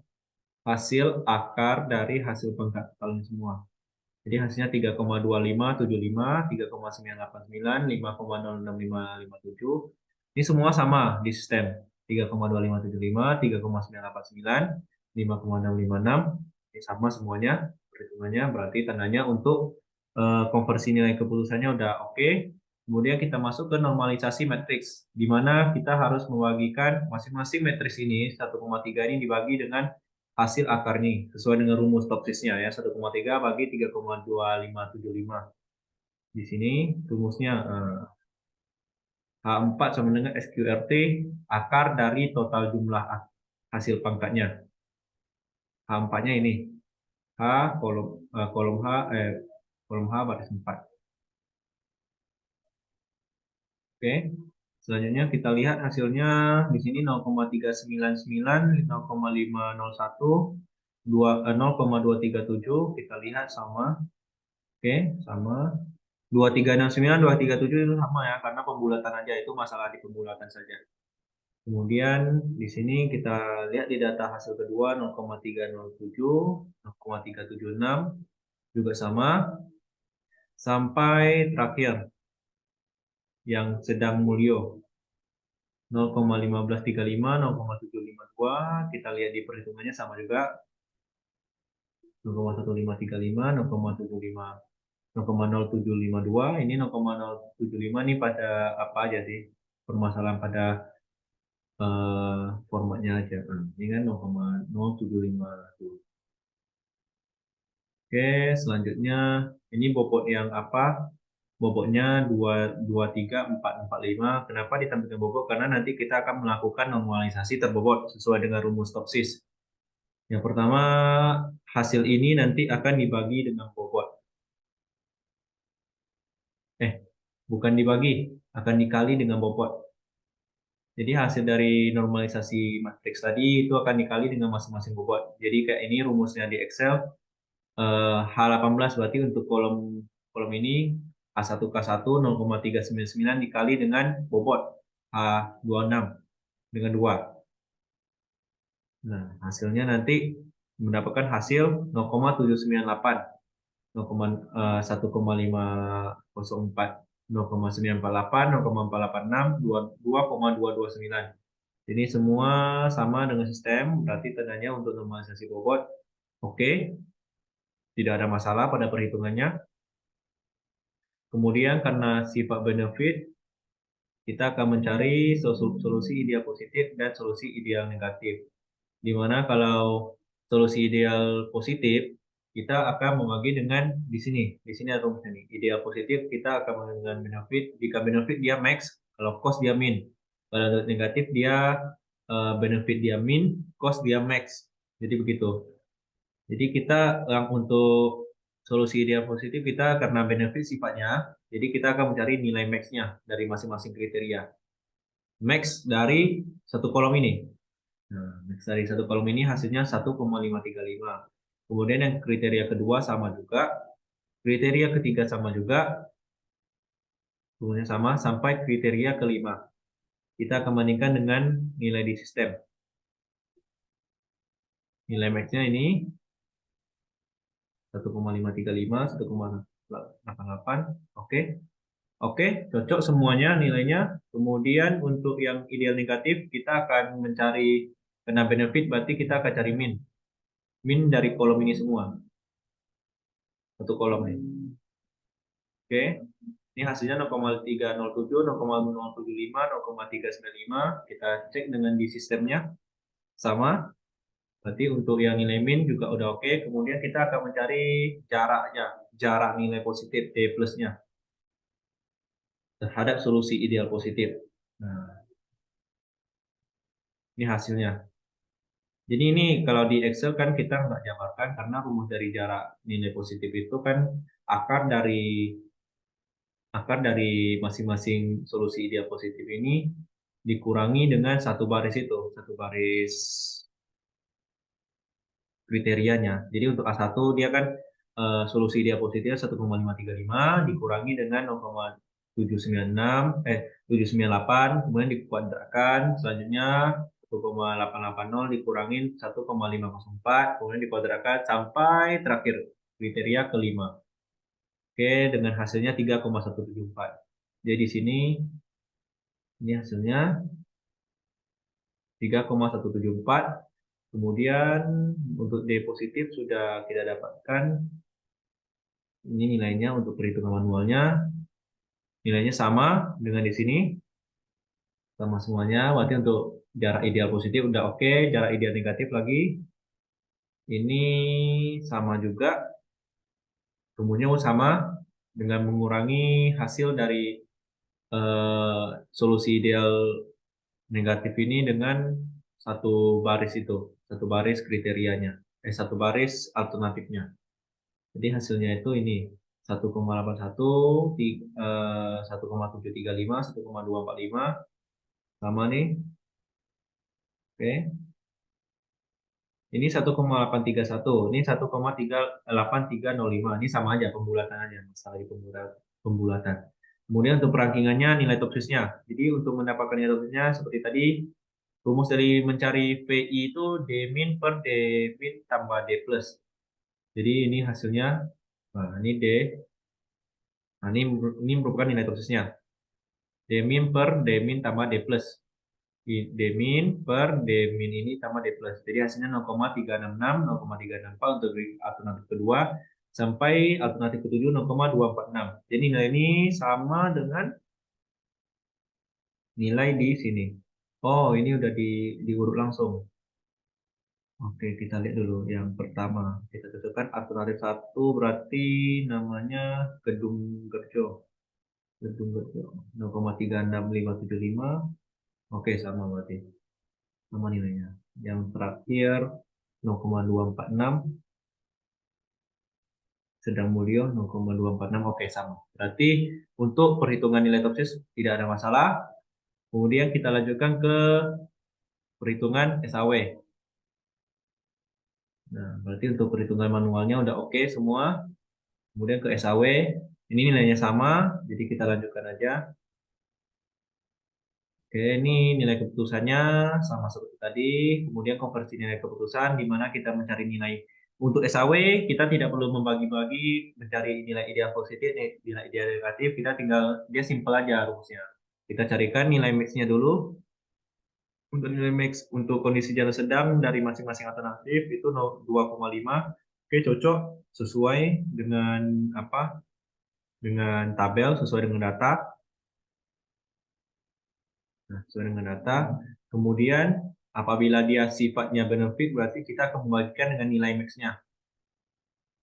Hasil akar dari hasil pangkat. Kalian semua. Jadi hasilnya 3,2575, 3,989, 5,06557. Ini semua sama di sistem. 3,2575, 3,989, 5,656. Ini sama semuanya. Perhitungannya berarti tandanya untuk konversi nilai keputusannya udah oke. Kemudian kita masuk ke normalisasi matriks, di mana kita harus membagikan masing-masing matriks ini, 1,3 ini dibagi dengan hasil akar nih, sesuai dengan rumus topsisnya ya, 1,3 bagi 3,2575. Di sini rumusnya H4 sama dengan SQRT, akar dari total jumlah hasil pangkatnya. H4-nya ini, H kolom H baris 4. Oke. Selanjutnya kita lihat hasilnya di sini 0,399, 0,501, 0,237 kita lihat sama. Oke, sama. 2369, 237 itu sama ya, karena pembulatan aja, itu masalah di pembulatan saja. Kemudian di sini kita lihat di data hasil kedua 0,307, 0,376 juga sama, sampai terakhir yang sedang mulio 0,1535, 0,752, kita lihat di perhitungannya sama juga 0,1535, 0,75, 0,0752. Ini 0,075 ini pada apa aja sih? Permasalahan pada formatnya aja. Ini kan 0,075. Oke, selanjutnya ini bobot yang apa? Bobotnya 23445. Kenapa ditampilkan bobot? Karena nanti kita akan melakukan normalisasi terbobot sesuai dengan rumus topsis. Yang pertama, hasil ini nanti akan dibagi dengan bobot. Bukan dibagi, akan dikali dengan bobot. Jadi hasil dari normalisasi matriks tadi itu akan dikali dengan masing-masing bobot. Jadi kayak ini rumusnya di Excel, H18 berarti untuk kolom ini H1K1 0,399 dikali dengan bobot H26 dengan 2. Nah, hasilnya nanti mendapatkan hasil 0,798, 1,504, 0,948, 0,486, 2,229. Ini semua sama dengan sistem, berarti tandanya untuk normalisasi bobot oke. Tidak ada masalah pada perhitungannya. Kemudian karena sifat benefit, kita akan mencari solusi ideal positif dan solusi ideal negatif. Di mana kalau solusi ideal positif, kita akan membagi dengan di sini ada rumusnya nih. Ideal positif kita akan membagi dengan benefit. Jika benefit dia max, kalau cost dia min. Kalau negatif dia benefit dia min, cost dia max. Jadi begitu. Jadi kita untuk solusi ideal positif kita karena benefit sifatnya, jadi kita akan mencari nilai max-nya dari masing-masing kriteria. Max dari satu kolom ini. Nah, max dari satu kolom ini hasilnya 1,535. Kemudian yang kriteria kedua sama juga, kriteria ketiga sama juga, kemudian sama sampai kriteria kelima. Kita akan bandingkan dengan nilai di sistem. Nilai max-nya ini 1,535, 1,88. Oke. Oke, cocok semuanya nilainya. Kemudian untuk yang ideal negatif, kita akan mencari kena benefit, berarti kita akan cari min. Min dari kolom ini semua. Satu kolom nih. Oke, ini hasilnya 0,307, 0,075, 0,395. Kita cek dengan di sistemnya sama. Berarti untuk yang nilai min juga udah oke. Kemudian kita akan mencari jaraknya, jarak nilai positif D plusnya terhadap solusi ideal positif. Nah, ini hasilnya. Jadi ini kalau di Excel kan kita nggak jabarkan karena rumus dari jarak nilai positif itu kan akar dari masing-masing solusi ideal positif ini dikurangi dengan satu baris itu, satu baris kriterianya. Jadi untuk A1 dia kan solusi dia positifnya 1,535 dikurangi dengan 0,796 798 kemudian dikuadratkan selanjutnya 1,880 dikurangin 1,504 kemudian dikuadratkan sampai terakhir kriteria kelima. Oke, dengan hasilnya 3,174. Jadi di sini ini hasilnya 3,174. Kemudian untuk D positif sudah kita dapatkan. Ini nilainya untuk perhitungan manualnya. Nilainya sama dengan di sini. Sama semuanya. Berarti untuk jarak ideal positif udah oke. Jarak ideal negatif lagi. Ini sama juga. Rumusnya sama dengan mengurangi hasil dari solusi ideal negatif ini dengan satu baris itu. Satu baris kriterianya. Satu baris alternatifnya. Jadi hasilnya itu ini 1,81, 1,735, 1,245 sama nih. Oke. Ini 1,831, ini 1,8305. Ini sama aja pembulatannya, masalah di pembulatan. Kemudian untuk perankingannya nilai topsisnya. Jadi untuk mendapatkan nilai topsisnya seperti tadi rumus dari mencari VI itu D min per D min tambah D plus. Jadi ini hasilnya, nah ini D, nah ini merupakan nilai topsisnya. D min per D min tambah D plus. D min per D min ini tambah D plus. Jadi hasilnya 0,366, 0,364 untuk alternatif kedua, sampai alternatif ketujuh 0,246. Jadi nilai ini sama dengan nilai di sini. Oh, ini udah diurut langsung. Oke, kita lihat dulu yang pertama. Kita tentukan alternatif 1 berarti namanya Gedung Gerjo. Gedung Gerjo 0,36575. Oke, sama berarti. Sama nilainya. Yang terakhir 0,246. Sedang Mulyo 0,246. Oke, sama. Berarti untuk perhitungan nilai topsis tidak ada masalah. Kemudian kita lanjutkan ke perhitungan SAW. Nah, berarti untuk perhitungan manualnya udah oke semua. Kemudian ke SAW, ini nilainya sama, jadi kita lanjutkan aja. Oke, ini nilai keputusannya sama seperti tadi. Kemudian konversi nilai keputusan, di mana kita mencari nilai. Untuk SAW, kita tidak perlu membagi-bagi, mencari nilai ideal positif, nilai ideal negatif. Kita tinggal, dia simple aja rumusnya. Kita carikan nilai max-nya dulu. Untuk nilai max untuk kondisi jalan sedang dari masing-masing alternatif itu 2,5. Oke, cocok sesuai dengan apa? Dengan tabel, sesuai dengan data. Nah, sesuai dengan data. Kemudian apabila dia sifatnya benefit, berarti kita akan membagikan dengan nilai max-nya.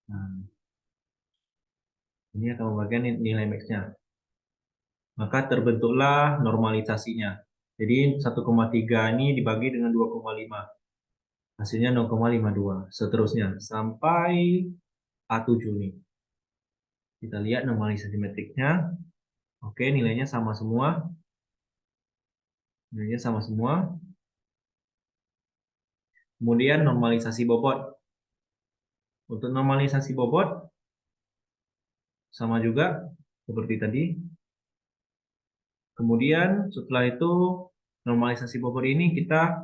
Nah, ini akan membagikan nilai max-nya. Maka terbentuklah normalisasinya. Jadi 1,3 ini dibagi dengan 2,5. Hasilnya 0,52. Seterusnya sampai A7 nih. Kita lihat normalisasi metriknya. Oke, nilainya sama semua. Nilainya sama semua. Kemudian normalisasi bobot. Untuk normalisasi bobot sama juga seperti tadi. Kemudian setelah itu normalisasi bobot ini kita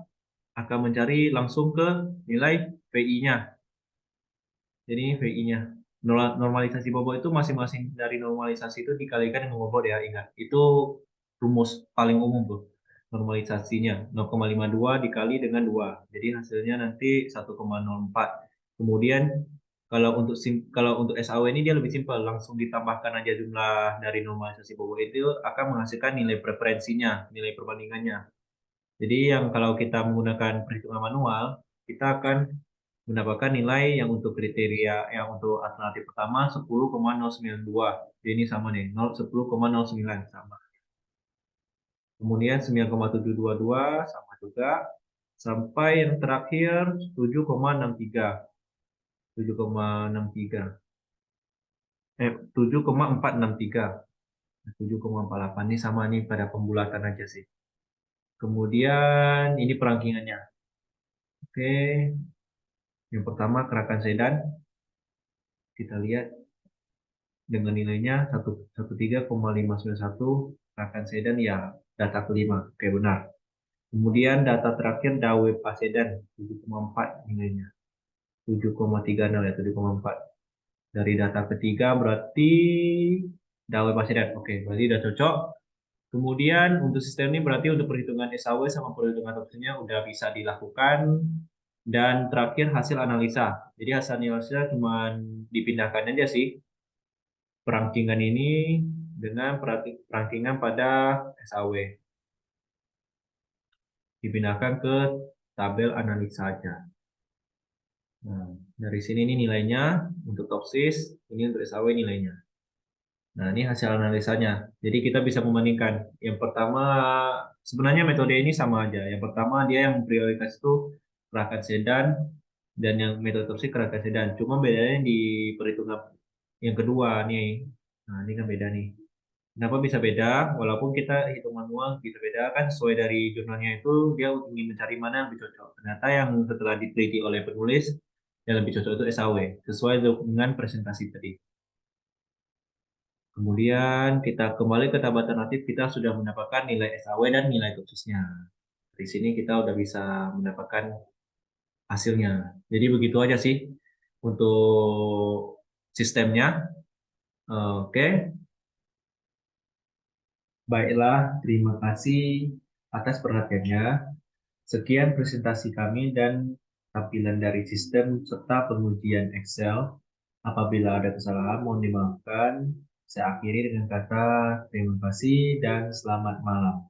akan mencari langsung ke nilai VI-nya. Jadi VI-nya. Normalisasi bobot itu masing-masing dari normalisasi itu dikalikan dengan bobot ya, ingat. Itu rumus paling umum tuh. Normalisasinya 0,52 dikali dengan 2. Jadi hasilnya nanti 1,04. Kemudian Kalau untuk SAW ini dia lebih simpel, langsung ditambahkan aja jumlah dari normalisasi bobot itu akan menghasilkan nilai preferensinya, nilai perbandingannya. Jadi yang kalau kita menggunakan perhitungan manual, kita akan mendapatkan nilai yang untuk kriteria yang untuk alternatif pertama 10,092. Jadi ini sama nih, 10,09 sama. Kemudian 9,722 sama juga. Sampai yang terakhir 7,63. 7,63. 7,463. 7,48 ini sama nih pada pembulatan aja sih. Kemudian ini perangkingannya. Oke. Yang pertama gerakan sedan. Kita lihat dengan nilainya 13,591 gerakan sedan ya data kelima. Oke, benar. Kemudian data terakhir Dawe Pasedan 7,4 nilainya. 7,30 ya 7,4. Dari data ketiga berarti Dawe Pasedan. Oke, berarti udah cocok. Kemudian untuk sistem ini berarti untuk perhitungan SAW sama perhitungan opsinya udah bisa dilakukan. Dan terakhir hasil analisa. Jadi hasil analisa cuma dipindahkan aja sih perangkingan ini dengan perangkingan pada SAW. Dipindahkan ke tabel analisa aja. Nah, dari sini ini nilainya untuk toksis, ini untuk SAW nilainya. Nah, ini hasil analisanya. Jadi kita bisa membandingkan. Yang pertama, sebenarnya metode ini sama aja. Yang pertama dia yang prioritas itu gerakan sedan dan yang metode toksis gerakan sedan. Cuma bedanya di perhitungan yang kedua nih. Nah, ini kan beda nih. Kenapa bisa beda? Walaupun kita hitung manual bisa beda kan sesuai dari jurnalnya itu dia ingin mencari mana yang lebih cocok. Ternyata yang setelah diteliti oleh penulis yang lebih cocok itu SAW sesuai dengan presentasi tadi. Kemudian kita kembali ke tab alternatif, kita sudah mendapatkan nilai SAW dan nilai toksisnya. Di sini kita udah bisa mendapatkan hasilnya. Jadi begitu aja sih untuk sistemnya. Oke. Baiklah, terima kasih atas perhatiannya. Sekian presentasi kami dan tampilan dari sistem serta pengujian Excel. Apabila ada kesalahan, mohon dimaafkan. Saya akhiri dengan kata terima kasih dan selamat malam.